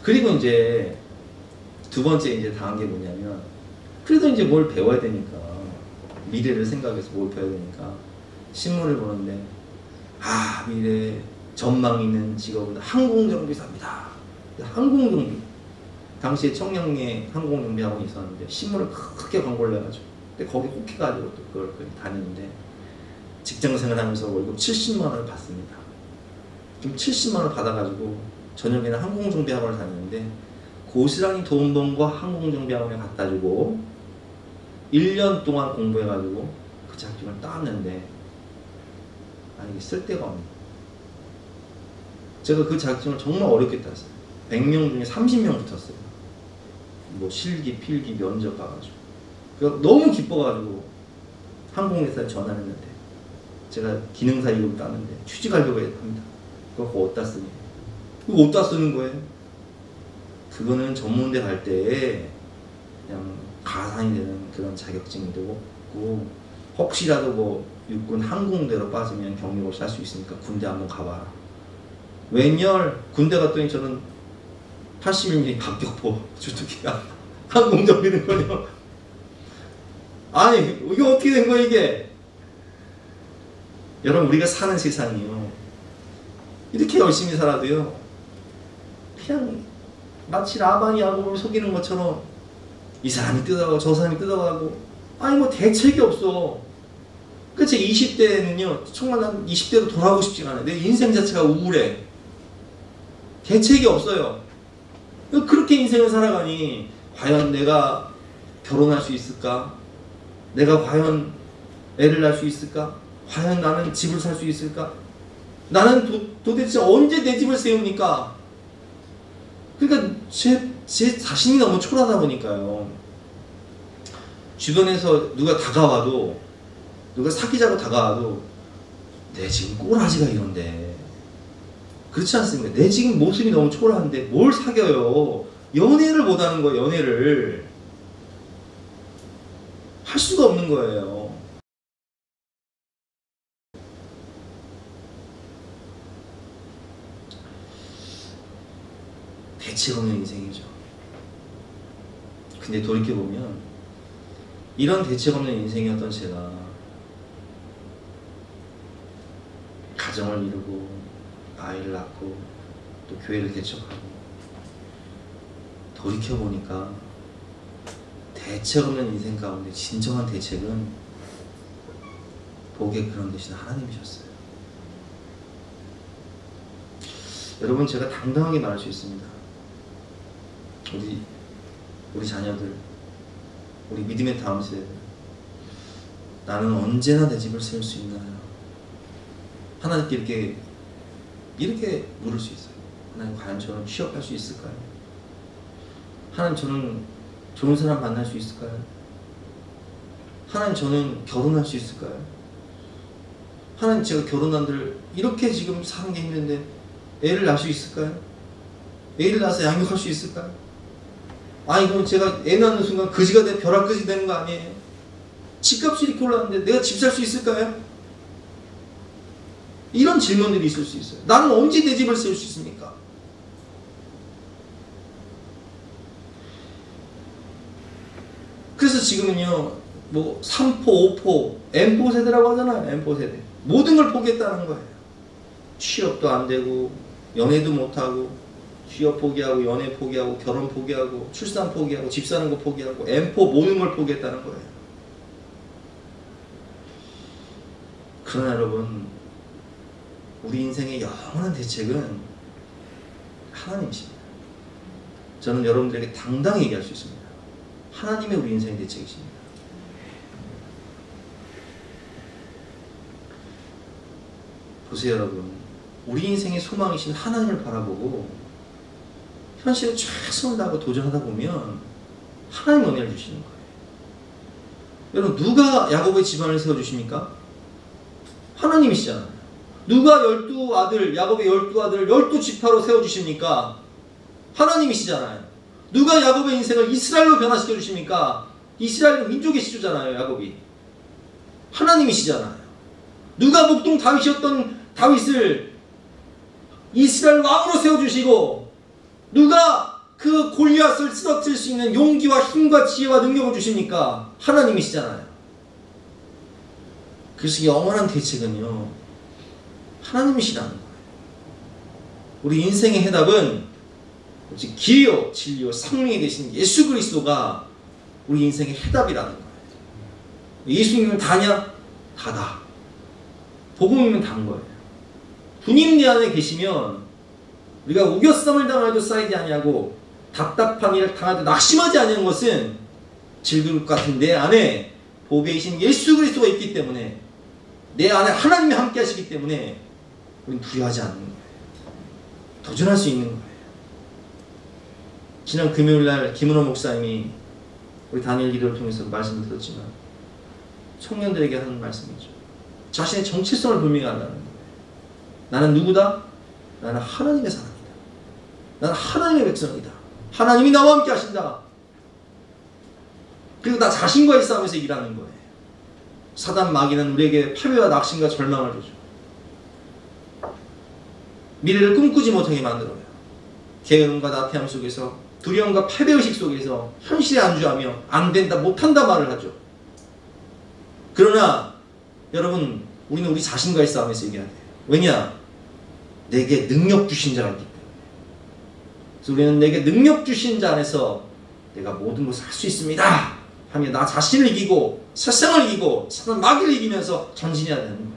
그리고 이제 두 번째 이제 당한 게 뭐냐면 그래도 이제 뭘 배워야 되니까 미래를 생각해서 뭘 배워야 되니까 신문을 보는데 아 미래 전망 있는 직업은 항공정비사입니다. 항공정비 당시에 청량리에 항공정비 학원이 있었는데 신문을 크게 광고를 내가지고 근데 거기 혹해가지고 또 그걸 다니는데 직장생활 하면서 월급 70만 원을 받습니다. 그럼 70만 원을 받아가지고 저녁에는 항공정비 학원을 다니는데 고스란히 돈 번 거 항공정비 학원에 갖다 주고 1년 동안 공부해가지고 그 자격증을 땄는데 아니 이게 쓸데가 없네. 제가 그 자격증을 정말 어렵게 땄어요. 100명 중에 30명 붙었어요. 뭐 실기, 필기, 면접 가가지고 그래서 너무 기뻐가지고 항공회사에 전화를 했는데 제가 기능사 1급 땄는데 취직하려고 합니다. 그거 어디다 쓰니? 그거 어디다 쓰는 거예요? 그거는 전문대 갈 때 그냥 가산이 되는 그런 자격증이 되고 혹시라도 뭐 육군 항공대로 빠지면 경력 없이 할 수 있으니까 군대 한번 가봐라. 웬열 군대 갔더니 저는 81mm 박격포 주특기가 항공정비는걸요. 아니 이게 어떻게 된 거야 이게. 여러분 우리가 사는 세상이요 이렇게 열심히 살아도요 그냥 마치 라반이 야곱을 속이는 것처럼 이 사람이 뜯어가고 저 사람이 뜯어가고 아니 뭐 대책이 없어. 그치 20대는요 정말 난 20대로 돌아가고 싶지가 않아요. 내 인생 자체가 우울해. 대책이 없어요. 그렇게 인생을 살아가니 과연 내가 결혼할 수 있을까? 내가 과연 애를 낳을 수 있을까? 과연 나는 집을 살 수 있을까? 나는 도대체 언제 내 집을 세웁니까? 그러니까 제 자신이 너무 초라하다 보니까요. 주변에서 누가 다가와도 누가 사귀자고 다가와도 내 지금 꼬라지가 이런데 그렇지 않습니까? 내 지금 모습이 너무 초라한데 뭘 사겨요? 연애를 못하는 거예요. 연애를 할 수가 없는 거예요. 대책 없는 인생이죠. 근데 돌이켜보면 이런 대책 없는 인생이었던 제가 가정을 이루고 아이를 낳고 또 교회를 개척하고 돌이켜보니까 대책 없는 인생 가운데 진정한 대책은 복의 근원 되신 하나님이셨어요. 여러분, 제가 당당하게 말할 수 있습니다. 우리 자녀들, 우리 믿음의 다음 세대들, 나는 언제나 내 집을 세울 수 있나요? 하나님께 이렇게 물을 수 있어요. 하나님, 과연 저는 취업할 수 있을까요? 하나님, 저는 좋은 사람 만날 수 있을까요? 하나님, 저는 결혼할 수 있을까요? 하나님, 제가 결혼한들 이렇게 지금 사는 게 힘든데 애를 낳을 수 있을까요? 애를 낳아서 양육할 수 있을까요? 이건 제가 애 낳는 순간 거지가 돼 벼락거지 되는 거 아니에요? 집값이 이렇게 올랐는데 내가 집 살 수 있을까요? 이런 질문들이 있을 수 있어요. 나는 언제 내 집을 세울 수 있습니까? 그래서 지금은요, 3포, 5포, M포 세대라고 하잖아요. M포 세대. 모든 걸 포기했다는 거예요. 취업도 안 되고, 연애도 못하고, 취업 포기하고, 연애 포기하고, 결혼 포기하고, 출산 포기하고, 집 사는 거 포기하고, M포 모든 걸 포기했다는 거예요. 그러나 여러분, 우리 인생의 영원한 대책은 하나님이십니다. 저는 여러분들에게 당당히 얘기할 수 있습니다. 하나님의 우리 인생의 대책이십니다. 보세요, 여러분. 우리 인생의 소망이신 하나님을 바라보고 현실에 최선을 다하고 도전하다 보면 하나님 은혜를 주시는 거예요. 여러분, 누가 야곱의 집안을 세워주십니까? 하나님이시잖아요. 누가 12아들, 야곱의 12아들을 12지파로 세워주십니까? 하나님이시잖아요. 누가 야곱의 인생을 이스라엘로 변화시켜 주십니까? 이스라엘은 민족의 시조잖아요, 야곱이. 하나님이시잖아요. 누가 목동 다윗이었던 다윗을 이스라엘 왕으로 세워주시고, 누가 그 골리앗을 쓰러뜨릴 수 있는 용기와 힘과 지혜와 능력을 주십니까? 하나님이시잖아요. 그래서 영원한 대책은요, 하나님이시라는 거예요. 우리 인생의 해답은 오직 길이요 진리요 생명이 되신 예수 그리스도가 우리 인생의 해답이라는 거예요. 예수님은 다냐? 다다. 복음이면 다인 거예요. 주님 내 안에 계시면 우리가 우겨쌈을 당하여도 쌓이지 아니하고 답답한 일을 당하여도 낙심하지 않는 것은 질그릇 같은 내 안에 보배이신 예수 그리스도가 있기 때문에, 내 안에 하나님이 함께 하시기 때문에 우리는 두려워하지 않는 거예요. 도전할 수 있는 거예요. 지난 금요일날 김은호 목사님이 우리 다니엘 기도를 통해서 말씀을 들었지만 청년들에게 하는 말씀이죠. 자신의 정체성을 분명하게 하는 거예요. 나는 누구다? 나는 하나님의 사람이다. 나는 하나님의 백성이다. 하나님이 나와 함께 하신다. 그리고 나 자신과의 싸움에서 일하는 거예요. 사단 마귀는 우리에게 패배와 낙심과 절망을 주죠. 미래를 꿈꾸지 못하게 만들어요. 게으름과 나태함 속에서, 두려움과 패배의식 속에서 현실에 안주하며 안 된다, 못한다 말을 하죠. 그러나 여러분, 우리는 우리 자신과의 싸움에서 이겨야 돼요. 왜냐? 내게 능력 주신 자가 있기 때문에. 그래서 우리는 내게 능력 주신 자 안에서 내가 모든 것을 할 수 있습니다 하며 나 자신을 이기고 세상을 이기고 사단 마귀를 이기면서 전진해야 되는 거예요.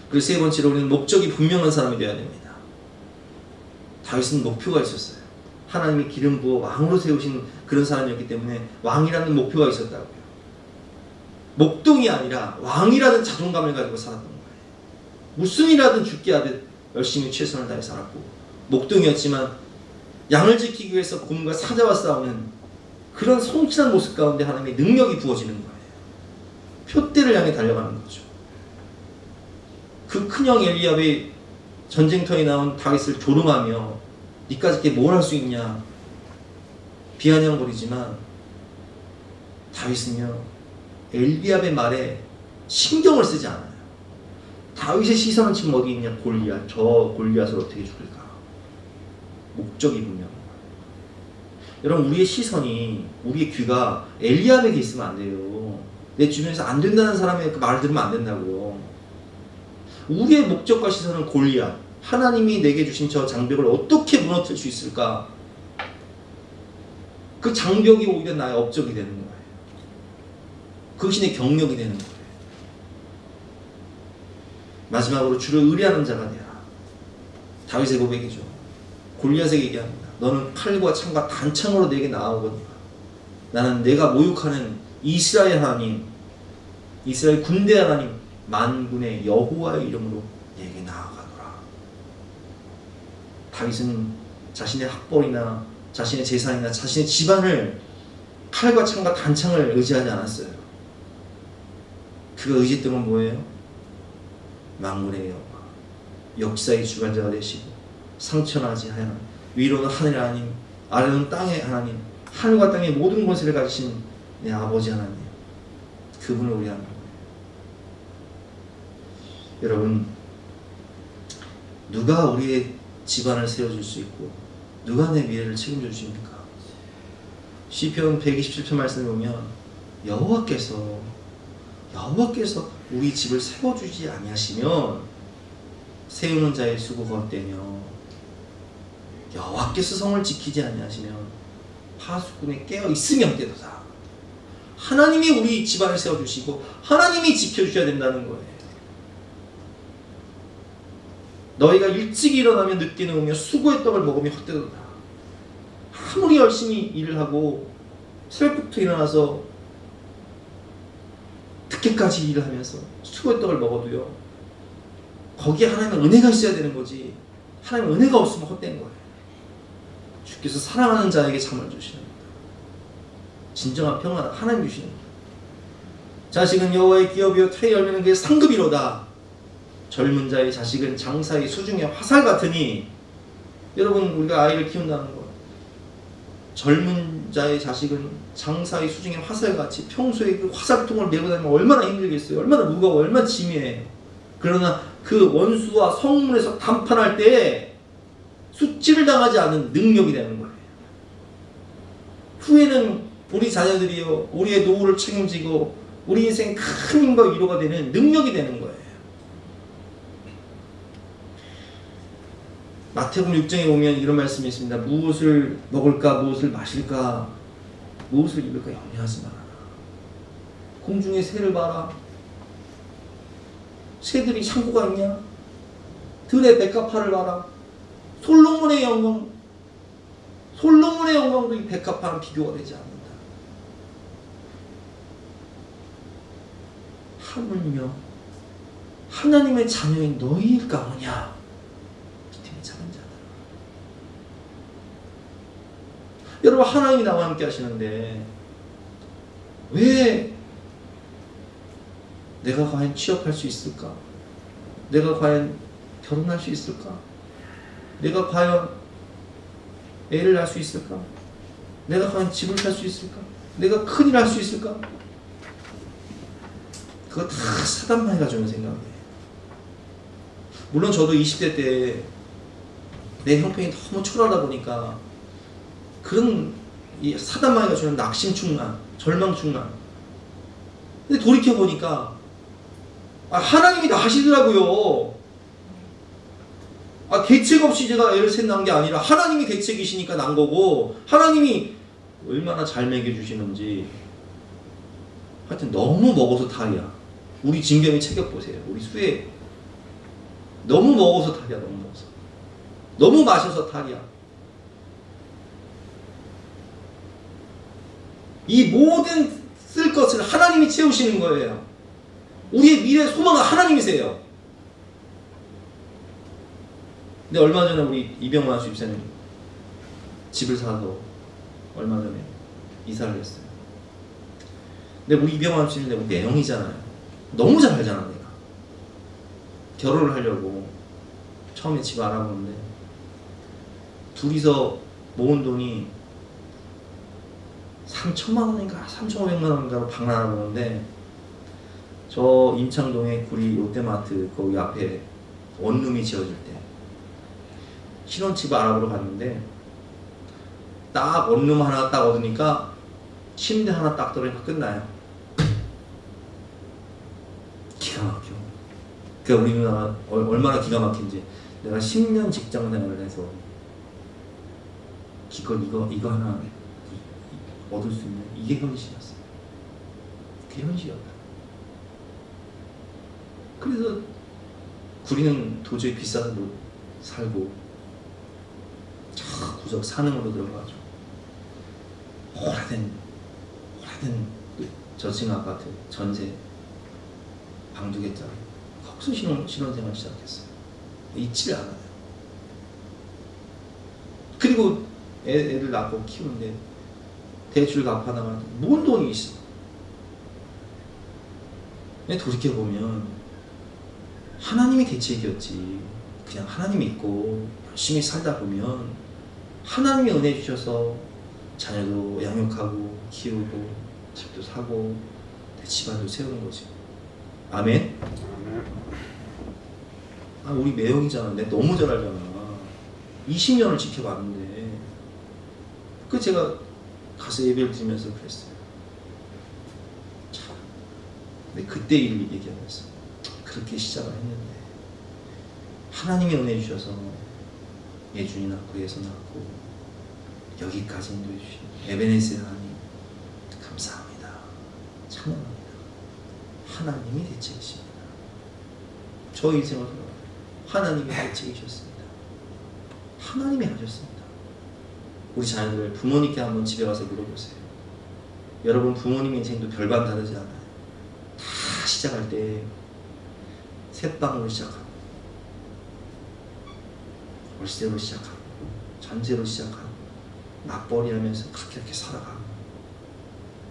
그리고 세 번째로 우리는 목적이 분명한 사람이 되어야 됩니다. 다윗은 목표가 있었어요. 하나님이 기름 부어 왕으로 세우신 그런 사람이었기 때문에 왕이라는 목표가 있었다고요. 목동이 아니라 왕이라는 자존감을 가지고 살았던 거예요. 무슨 일하든 죽게 하듯 열심히 최선을 다해 살았고, 목동이었지만 양을 지키기 위해서 곰과 사자와 싸우는 그런 성실한 모습 가운데 하나님의 능력이 부어지는 거예요. 표대를 향해 달려가는 거죠. 그 큰형 엘리압이 전쟁터에 나온 다윗을 조롱하며 니까짓게 뭘 할 수 있냐 비아냥거리지만, 다윗은요 엘리압의 말에 신경을 쓰지 않아요. 다윗의 시선은 지금 어디 있냐? 골리앗. 저 골리앗을 어떻게 죽일까? 목적이 분명한 거예요. 여러분, 우리의 시선이, 우리의 귀가 엘리압에게 있으면 안 돼요. 내 주변에서 안 된다는 사람의 그 말을 들으면 안 된다고요. 우리의 목적과 시선은 골리앗, 하나님이 내게 주신 저 장벽을 어떻게 무너뜨릴 수 있을까? 그 그 장벽이 오히려 나의 업적이 되는 거예요. 그것이 내 경력이 되는 거예요. 마지막으로 주를 의뢰하는 자가 되라. 다윗의 고백이죠. 골리앗에게 얘기합니다. 너는 칼과 창과 단창으로 내게 나아오거니와 나는 내가 모욕하는 이스라엘 하나님, 이스라엘 군대 하나님, 만군의 여호와의 이름으로 내게 나아가노라. 다윗은 자신의 학벌이나 자신의 재산이나 자신의 집안을 칼과 창과 단창을 의지하지 않았어요. 그가 의지했던 건 뭐예요? 만군의 여호와, 역사의 주관자가 되시고 상처나지 하여 위로는 하늘의 하나님, 아래는 땅의 하나님, 하늘과 땅의 모든 권세를 가지신 내 아버지 하나님, 그분을 의뢰하는 거예요. 여러분, 누가 우리의 집안을 세워줄 수 있고 누가 내 미래를 책임져 주십니까? 시편 127편 말씀을 보면 여호와께서 우리 집을 세워주지 아니하시면 세우는 자의 수고가 헛되며 여호와께서 성을 지키지 아니하시면 파수꾼에 깨어 있으면 헛되도다. 하나님이 우리 집안을 세워주시고 하나님이 지켜주셔야 된다는 거예요. 너희가 일찍 일어나면 늦게 누우며 수고의 떡을 먹으며 헛되도다. 아무리 열심히 일을 하고 새벽부터 일어나서 늦게까지 일을 하면서 수고의 떡을 먹어도요, 거기에 하나님의 은혜가 있어야 되는 거지, 하나님의 은혜가 없으면 헛된 거예요. 주께서 사랑하는 자에게 잠을 주시는 겁니다. 진정한 평안은 하나님 주시는 겁니다. 자식은 여호와의 기업이요 태의 열매는 그의 상급이로다. 젊은 자의 자식은 장사의 수중의 화살 같으니, 여러분, 우리가 아이를 키운다는 거, 젊은 자의 자식은 장사의 수중의 화살같이 평소에 그 화살통을 메고 다니면 얼마나 힘들겠어요. 얼마나 무거워, 얼마나 짐해요. 그러나 그 원수와 성문에서 담판할 때에 수치를 당하지 않는 능력이 되는 거예요. 후에는 우리 자녀들이요, 우리의 노후를 책임지고 우리 인생 큰 힘과 위로가 되는 능력이 되는 거예요. 마태복음 6장에 보면 이런 말씀이 있습니다. 무엇을 먹을까, 무엇을 마실까, 무엇을 입을까 염려하지 말아라. 공중의 새를 봐라. 새들이 창고가 있냐? 들의 백합화를 봐라. 솔로몬의 영광도 이 백합화랑 비교가 되지 않는다. 하물며 하나님의 자녀인 너희일까 뭐냐? 여러분, 하나님이 나와 함께 하시는데 왜 내가 과연 취업할 수 있을까? 내가 과연 결혼할 수 있을까? 내가 과연 애를 낳을 수 있을까? 내가 과연 집을 살 수 있을까? 내가 큰일 할 수 있을까? 그거 다 사단만이 가져오는 생각이에요. 물론 저도 20대 때 내 형편이 너무 초라하다 보니까 그런 이 사단마귀가 주는 낙심 충만, 절망 충만. 근데 돌이켜보니까 하나님이 다 하시더라고요. 대책 없이 제가 애를 낳은 게 아니라 하나님이 대책이시니까 난 거고, 하나님이 얼마나 잘 먹여주시는지. 하여튼 너무 먹어서 탈이야. 우리 진경이 체격 보세요. 우리 수혜 너무 먹어서 탈이야. 너무 먹어서. 너무 마셔서 탈이야. 이 모든 쓸 것을 하나님이 채우시는 거예요. 우리의 미래 소망은 하나님이세요. 근데 얼마 전에 우리 이병만 집사님 집을 사서 얼마 전에 이사를 했어요. 근데 우리 이병만 집사님 우리 내형이잖아요. 너무 잘 알잖아. 내가 결혼을 하려고 처음에 집 알아보는데 둘이서 모은 돈이 3천만 원인가 3,500만 원인가로 방을 알아보는데, 저 임창동에 구리 롯데마트 거기 앞에 원룸이 지어질 때 신혼집을 알아보러 갔는데, 딱 원룸 하나 딱 얻으니까 침대 하나 딱 들어니까 끝나요. 기가 막혀. 그러니까 우리 누나가 얼마나 기가 막힌지, 내가 10년 직장 생활을 해서 이거 하나 얻을 수 있는 이게 현실이었어요. 그게 현실이었다. 그래서 구리는 도저히 비싸서 못 살고 저 구석 산흥으로 들어가가지고 오래된 저층 아파트 전세 방 2개짜리 거기서 신혼생활 시작했어요. 잊지를 않아요. 그리고 애들 낳고 키우는데 대출 갚아나가는데 뭔 돈이 있어. 근데 돌이켜보면 하나님이 대책이었지. 그냥 하나님 믿고 열심히 살다 보면 하나님이 은혜 주셔서 자녀도 양육하고 키우고 집도 사고 내 집안도 세우는 거지. 아멘? 아, 우리 매형이잖아. 내가 너무 잘 알잖아. 20년을 지켜봤는데 그 제가 가서 예배를 드리면서 그랬어요. 참, 근데 그때 일 얘기하면서 그렇게 시작을 했는데 하나님이 은혜 주셔서 예준이 낳고 예서 낳고 여기까지 인도해 주신 에베네셀 하나님 감사합니다. 찬양합니다. 하나님이 대책이십니다. 저 인생을 돌아봐요. 하나님이 대책이셨습니다. 하나님이 하셨습니다. 우리 자녀들 부모님께 한번 집에 가서 물어보세요. 여러분 부모님 인생도 별반 다르지 않아요. 다 시작할 때 셋방으로 시작하고 월세로 시작하고 전세로 시작하고 맞벌이 하면서 그렇게 살아가고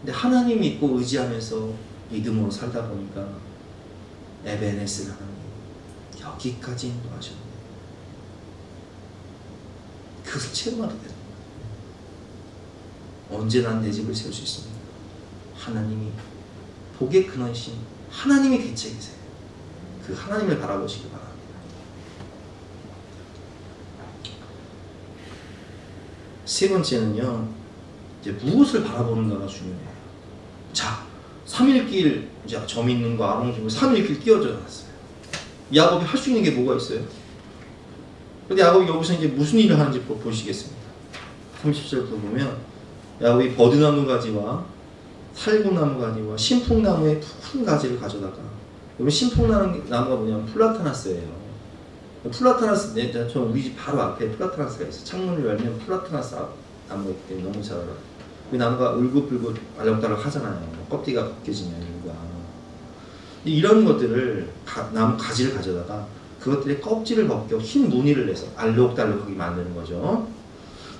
근데 하나님 믿고 의지하면서 믿음으로 살다 보니까 에베네셀 하나님 여기까지 인도하셨네. 그것을 체험하게 되는 거예요. 언제 난 내 집을 세울 수 있습니까? 하나님이 복의 근원이신 하나님이 대책이세요. 그 하나님을 바라보시기 바랍니다. 세 번째는요, 이제 무엇을 바라보는가가 중요해요. 자, 3일길 이제 점 있는 거 아롱지고 3일길 끼워져 놨어요. 야곱이 할 수 있는 게 뭐가 있어요? 근데 야곱이 여기서 이제 무슨 일을 하는지 보시겠습니다. 30절부터 보면 야곱이 버드나무 가지와 살구나무 가지와 신풍나무의 푸른 가지를 가져다가 여러분 신풍나무가 뭐냐면 플라타나스예요. 플라타나스 저 우리 집 바로 앞에 플라타나스가 있어요. 창문을 열면 플라타나스 나무가 있기 때문에 너무 잘 알아요. 그 나무가 울긋불긋 알록달록 하잖아요. 껍데기가 벗겨지면 이유가 이런 것들을 나무 가지를 가져다가 그것들의 껍질을 벗겨 흰 무늬를 내서 알록달록하게 만드는 거죠.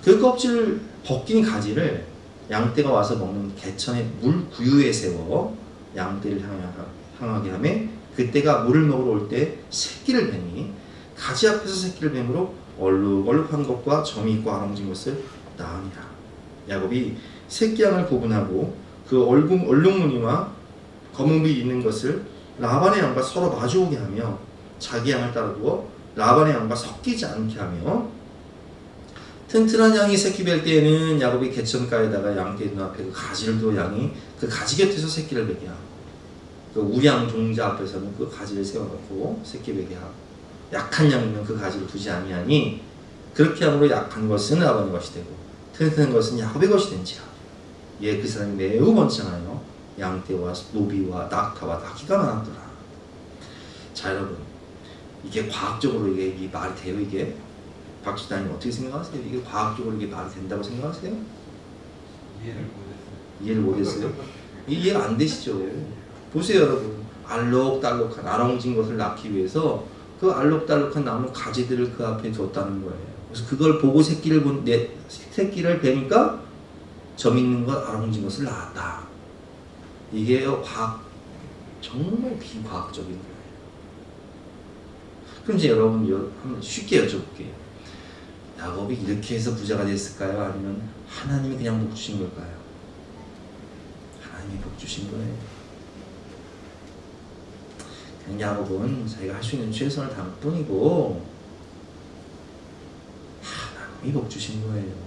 그 껍질을 벗긴 가지를 양떼가 와서 먹는 개천의 물 구유에 세워 양떼를 향하게 하며 그때가 물을 먹으러 올 때 새끼를 뱀이 가지 앞에서 새끼를 뱀으로 얼룩얼룩한 것과 점이 있고 아롱진 것을 낳으니라. 야곱이 새끼 양을 구분하고 그 얼룩무늬와 검은빛 있는 것을 라반의 양과 서로 마주오게 하며 자기 양을 따라두어 라반의 양과 섞이지 않게 하며 튼튼한 양이 새끼 뵐 때에는 야곱이 개천가에다가 양떼 눈앞에 그 가지를 두어 양이 그 가지 곁에서 새끼를 베게 하고 그 우양 종자 앞에서는 그 가지를 세워놓고 새끼 베게 하고 약한 양이면 그 가지를 두지 아니하니 그렇게 함으로 약한 것은 라반의 것이 되고 튼튼한 것은 야곱의 것이 된지라. 예, 그 사람이 매우 번창하여 양떼와 노비와 낙타와 나귀가 많았더라. 자 여러분 이게 과학적으로 이게 말이 돼요? 이게 박지단님 어떻게 생각하세요? 이게 과학적으로 이게 말이 된다고 생각하세요? 이해를 못했어요? 이해가 안 되시죠? 보세요 여러분 알록달록한 아롱진 것을 낳기 위해서 그 알록달록한 나무 가지들을 그 앞에 뒀다는 거예요. 그래서 그걸 보고 새끼를 베니까 점 있는 것 아롱진 것을 낳았다. 이게요 과학 정말 비과학적인 거예요. 그럼 이제 여러분 한번 쉽게 여쭤볼게요. 야곱이 이렇게 해서 부자가 됐을까요? 아니면 하나님이 그냥 복 주신 걸까요? 하나님이 복 주신 거예요. 그냥 야곱은 자기가 할 수 있는 최선을 다할 뿐이고 하나님이 복 주신 거예요.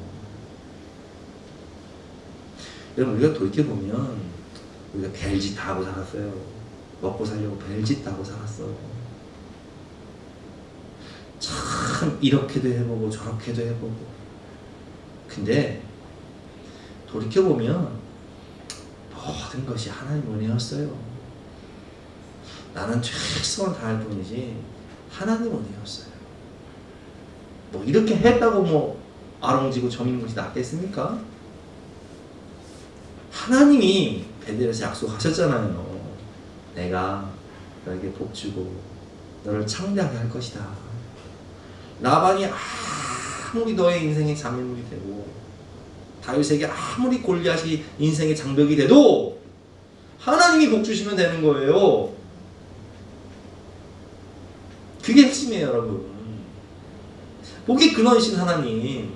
여러분 우리가 돌이켜보면 우리가 별짓 다 하고 살았어요. 먹고 살려고 별짓 다 하고 살았어. 참 이렇게도 해보고 저렇게도 해보고 근데 돌이켜보면 모든 것이 하나님 은혜였어요. 나는 최선을 다할 뿐이지 하나님 은혜였어요. 뭐 이렇게 했다고 뭐 아롱지고 저미는 것이 낫겠습니까? 하나님이 베델에서 약속하셨잖아요. 내가 너에게 복주고 너를 창대하게 할 것이다. 라반이 아무리 너의 인생의 장애물이 되고 다윗에게 아무리 골리앗이 인생의 장벽이 돼도 하나님이 복 주시면 되는 거예요. 그게 핵심이에요, 여러분. 복의 근원이신 하나님.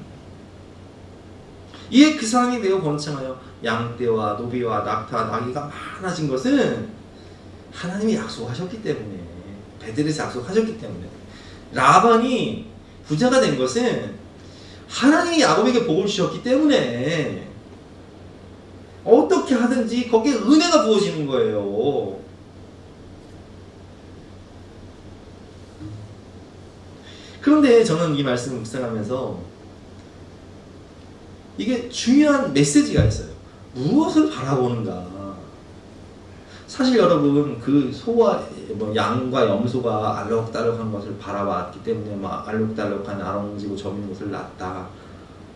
이에 그 사람이 매우 번창하여 양떼와 노비와 낙타, 나귀가 많아진 것은 하나님이 약속하셨기 때문에, 베델에서 약속하셨기 때문에, 라반이 부자가 된 것은 하나님이 야곱에게 복을 주셨기 때문에 어떻게 하든지 거기에 은혜가 부어지는 거예요. 그런데 저는 이 말씀을 묵상하면서 이게 중요한 메시지가 있어요. 무엇을 바라보는가. 사실 여러분 그 소와 양과 염소가 알록달록한 것을 바라봤기 때문에 막 알록달록한 아롱지고 저민 것을 낳았다.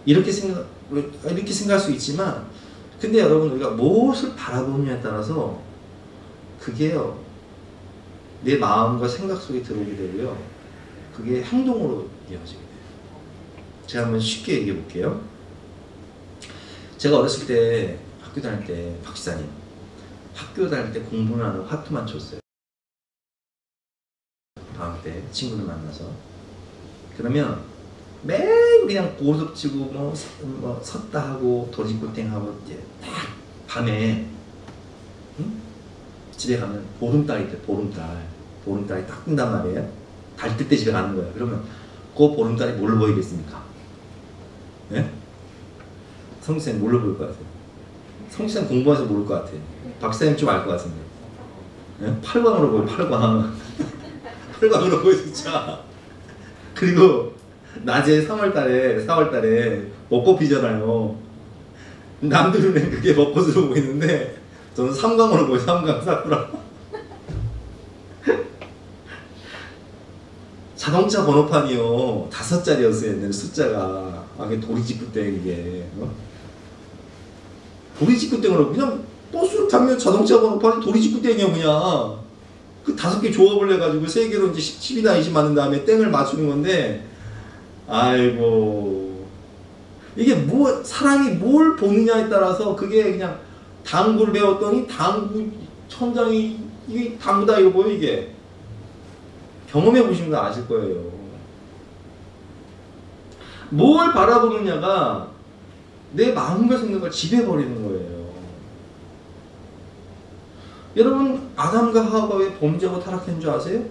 이렇게 생각할 수 있지만, 근데 여러분 우리가 무엇을 바라보느냐에 따라서 그게요 내 마음과 생각 속에 들어오게 되고요, 그게 행동으로 이어지게 돼요. 제가 한번 쉽게 얘기해 볼게요. 제가 어렸을 때 학교 다닐 때 박지사님 학교 다닐 때 공부는 안 하고 화투만 쳤어요. 방학 때 친구들 만나서. 그러면 매일 그냥 고속치고 뭐 섰다 하고 도리지구땡하고 이제 딱 밤에 집에 가면 보름달이 있대. 보름달이 딱 뜬단 말이에요. 달 뜰 때 집에 가는 거예요. 그러면 그 보름달이 뭘로 보이겠습니까? 예? 성수쌤 뭘로 보일 것 같아요? 성수쌤 공부해서 모를 것 같아요. 박사님 좀 알 것 같은데. 예? 팔광으로 보여. 팔광으로 보여 진짜. 그리고 낮에 4월달에 벚꽃 피잖아요. 남들은 그게 벚꽃으로 보이는데 저는 삼광으로 보여요. 삼광 사쿠라. 자동차 번호판이요 5자리였어요. 옛날에 숫자가. 이게 도리지구땡 이게. 도리지구땡으로 그냥 버스를 타면 자동차 번호판이 도리지구땡이요 그냥. 그 5개 조합을 해가지고 3개로 이제 10이나 20 맞는 다음에 땡을 맞추는 건데, 아이고 이게 뭐 사람이 뭘 보느냐에 따라서 그게 그냥 당구를 배웠더니 당구 천장이 이게 당구다 이거 뭐예요 이게. 경험해 보시면 다 아실 거예요. 뭘 바라보느냐가 내 마음과 생각을 지배해버리는 거예요. 여러분 아담과 하와가 왜 범죄하고 타락한 줄 아세요?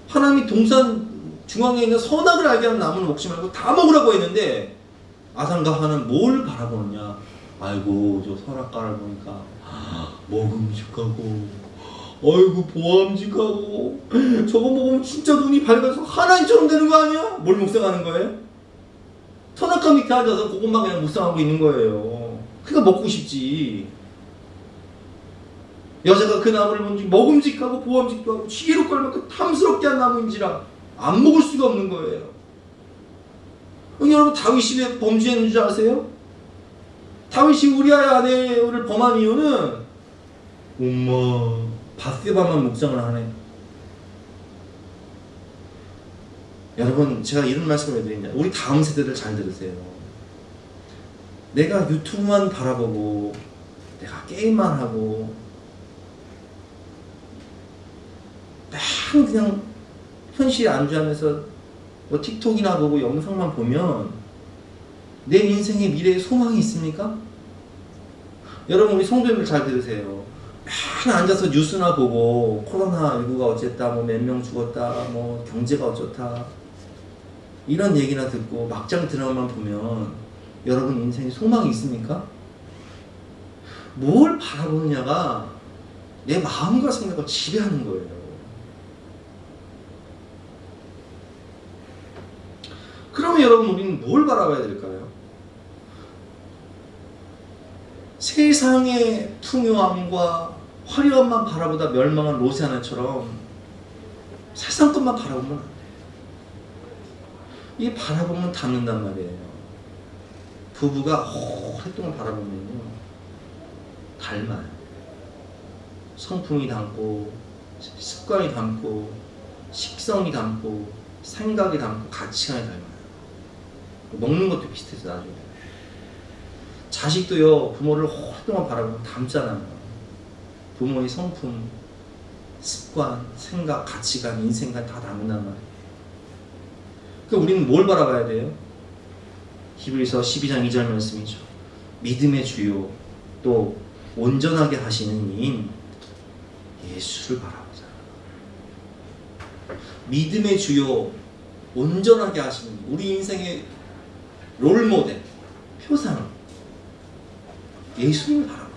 하나님이 동산 중앙에 있는 선악을 알게 하는 나무는 먹지 말고 다 먹으라고 했는데 아담과 하와는 뭘 바라보느냐. 아이고 저 선악과를 보니까 먹음직하고 아이고 보암직하고 저거 먹으면 진짜 눈이 밝아서 하나님처럼 되는 거 아니야? 뭘 묵상하는 거예요? 선악과 밑에 앉아서 그것만 그냥 묵상하고 있는 거예요. 그러니까 먹고 싶지. 여자가 그 나무를 본지 먹음직하고 보암직도 하고 지혜롭고 얼마큼 탐스럽게 한 나무인지라 안 먹을 수가 없는 거예요. 여러분 다윗이 왜 범죄했는 줄 아세요? 다윗이 우리아의 아내를 범한 이유는 엄마 바세바만 묵상을 하네. 여러분 제가 이런 말씀을 왜 드리냐, 우리 다음 세대들 잘 들으세요. 내가 유튜브만 바라보고 내가 게임만 하고 맨 그냥 현실에 안주하면서 뭐 틱톡이나 보고 영상만 보면 내 인생의 미래에 소망이 있습니까? 여러분 우리 성도님들 잘 들으세요. 맨 앉아서 뉴스나 보고 코로나19가 어쨌다, 뭐 몇 명 죽었다, 뭐 경제가 어쩌다 이런 얘기나 듣고 막장 드라마만 보면 여러분 인생에 소망이 있습니까? 뭘 바라보느냐가 내 마음과 생각을 지배하는 거예요. 그러면 여러분 우리는 뭘 바라봐야 될까요? 세상의 풍요함과 화려함만 바라보다 멸망한 롯의 아내처럼 세상 것만 바라보면 안 돼요. 이 바라보면 닮는단 말이에요. 부부가 오랫동안 바라보면요 닮아요. 성품이 닮고 습관이 닮고 식성이 닮고 생각이 닮고 가치관이 닮아요. 먹는 것도 비슷해서 나중에 자식도요 부모를 오랫동안 바라보면 닮잖아요. 부모의 성품, 습관, 생각, 가치관, 인생관 다 닮는단 말이에요. 그러니까 우리는 뭘 바라봐야 돼요? 히브리서 12장 2절 말씀이죠. 믿음의 주요 또 온전하게 하시는 이인 예수를 바라보자. 믿음의 주요 온전하게 하시는 우리 인생의 롤모델, 표상 예수님을 바라보라.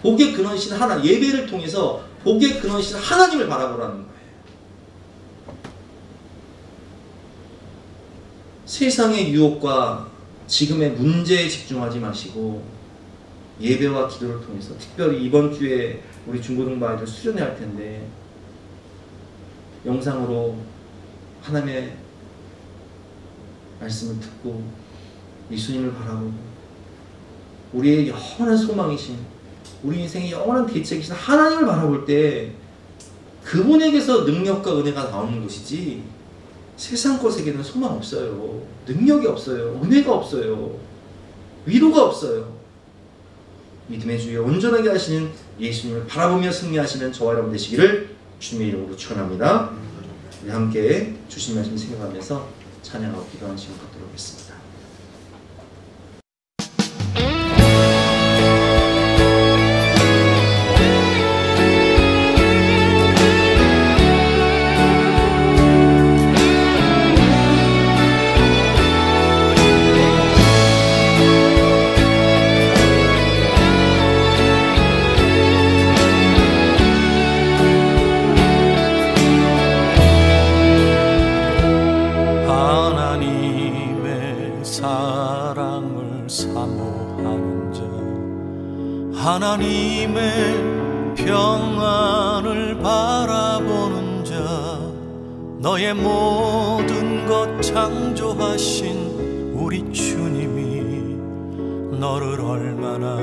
복의 근원이신 하나님, 예배를 통해서 복의 근원이신 하나님을 바라보라는 거예요. 세상의 유혹과 지금의 문제에 집중하지 마시고 예배와 기도를 통해서, 특별히 이번 주에 우리 중고등부 아이들 수련회 할 텐데 영상으로 하나님의 말씀을 듣고 예수님을 바라보고 우리의 영원한 소망이신, 우리 인생의 영원한 대책이신 하나님을 바라볼 때 그분에게서 능력과 은혜가 나오는 것이지 세상 것에게는 소망 없어요. 능력이 없어요. 은혜가 없어요. 위로가 없어요. 믿음의 주여 온전하게 하시는 예수님을 바라보며 승리하시는 저와 여러분 되시기를 주님의 이름으로 축원합니다. 우리 함께 주신 말씀 생각하면서 찬양하고 기도하는 시간 갖도록 하겠습니다. 하나님의 평안을 바라보는 자, 너의 모든 것 창조하신 우리 주님이 너를 얼마나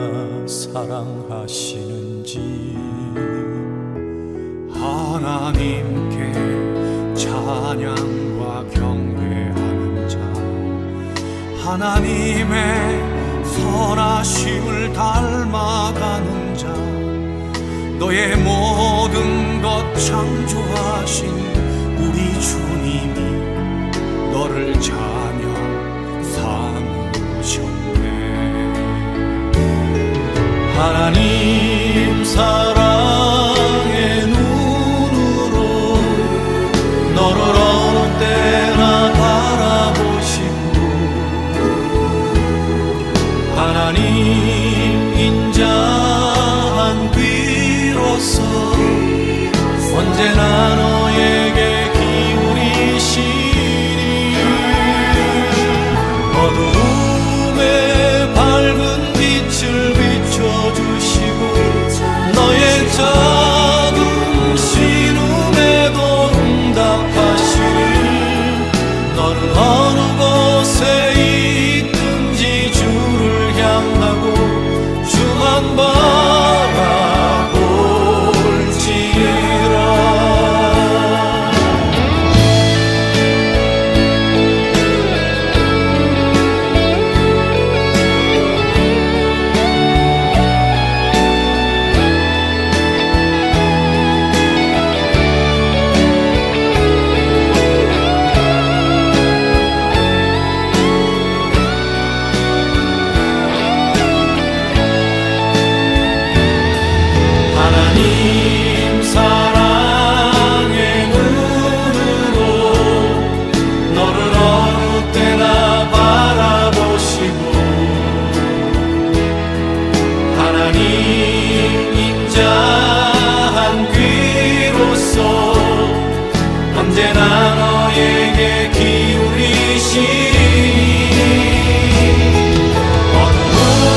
사랑하시는지. 하나님께 찬양과 경배하는 자, 하나님의 선하심을 닮아가는 자, 너의 모든 것 창조하신 우리 주님이 너를 자녀 삼으셨네. 하나님 사랑의 눈으로 너를 어느 때나 바라보시고, 하나님 인자한 귀로서 언제나 너에게 기울이시니, 어두움에 밝은 빛을 비춰주시고 너의 작은 신음에도 응답하시니, 너는 어느 곳에 있든지 주를 향하고 주만 바라볼지어다. 하나님 사랑의 눈으로 너를 어느 때나 바라보시고, 하나님 인자한 귀로서 언제나 너에게 기울이시니, 어두운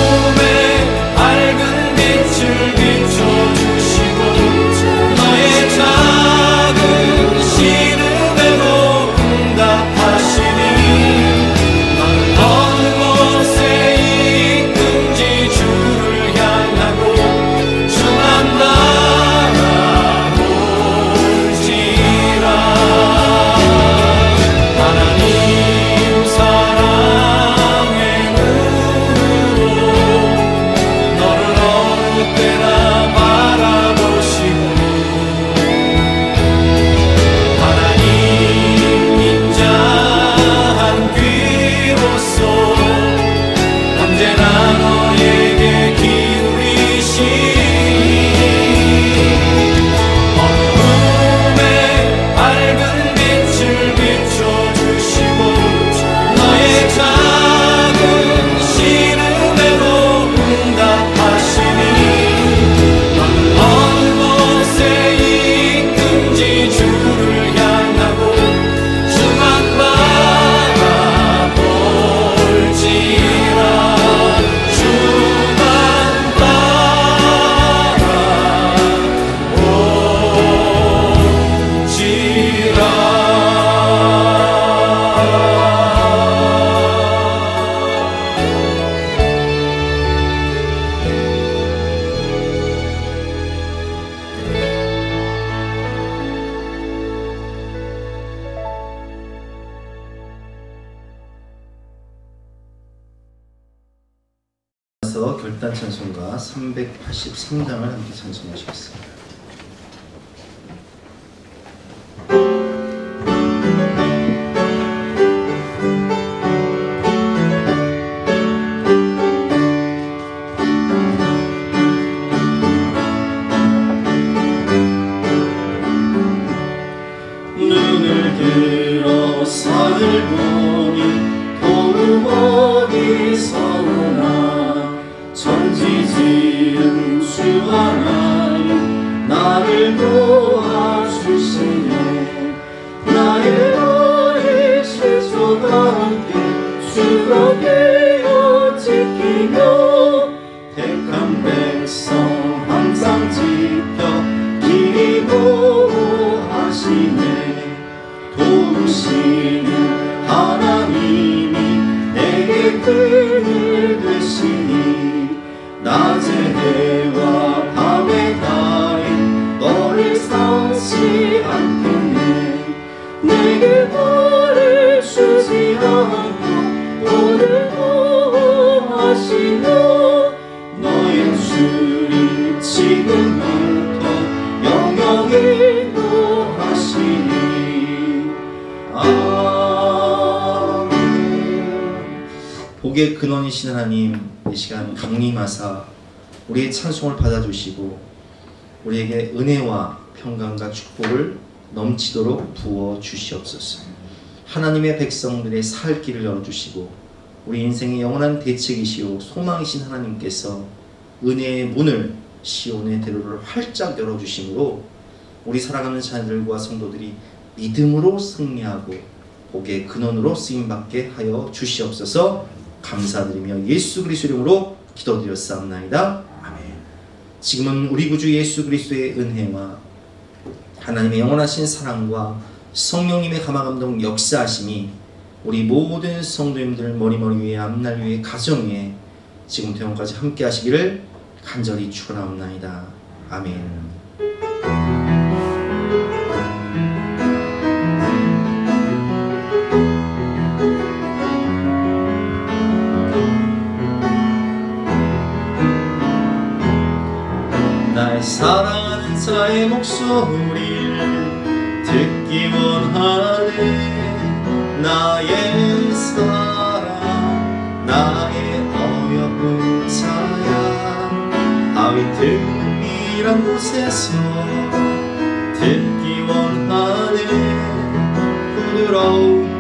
간단 찬송가 383장을 함께 찬송하시겠습니다. 눈을 들어 산을 보니 도무 어디서 오나 천지 지은 주 하나님 나를 도와주시네. 나의 어린 실족과 함께 주로 깨어 지키며 택한 백성 항상 지켜 길이 보호하시네. 도우시는 하나님이 내게 끈을 되시니 낮에 해와 밤에 가인 너를 상치 않겠네. 내게 벌을 주지 않고 오늘 보호하시며 너의 주님 지금부터 영영 인도하시니. 복의 근원이신 하나님, 이 시간 강림하사 우리의 찬송을 받아주시고 우리에게 은혜와 평강과 축복을 넘치도록 부어 주시옵소서. 하나님의 백성들의 살 길을 열어주시고 우리 인생의 영원한 대책이시오 소망이신 하나님께서 은혜의 문을 시온의 대로를 활짝 열어주심으로 우리 사랑하는 자녀들과 성도들이 믿음으로 승리하고 복의 근원으로 쓰임받게 하여 주시옵소서. 감사드리며 예수 그리스도 이름으로 기도드렸사옵나이다. 아멘. 지금은 우리 구주 예수 그리스도의 은혜와 하나님의 영원하신 사랑과 성령님의 감화감동 역사하심이 우리 모든 성도님들 머리머리 위에 앞날 위에 가정 위에 지금부터 영원까지 함께 하시기를 간절히 축원하옵나이다. 아멘. 나의 사랑하는 자의 목소리를 듣기 원하네. 나의 사랑 나의 어여쁜 자야 아위 틈이란 곳에서 듣기 원하네. 부드러운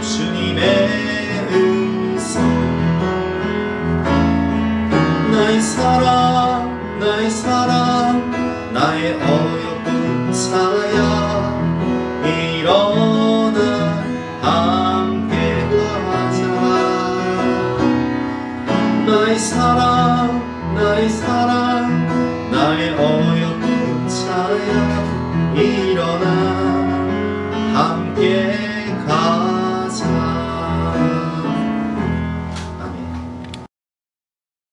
주님의 음성. 나의 사랑 나의 사랑 나의 어여쁜 자야 일어나 함께 하자. 나의 사랑 나의 사랑 나의 어여쁜 자야 일어나 함께 가자.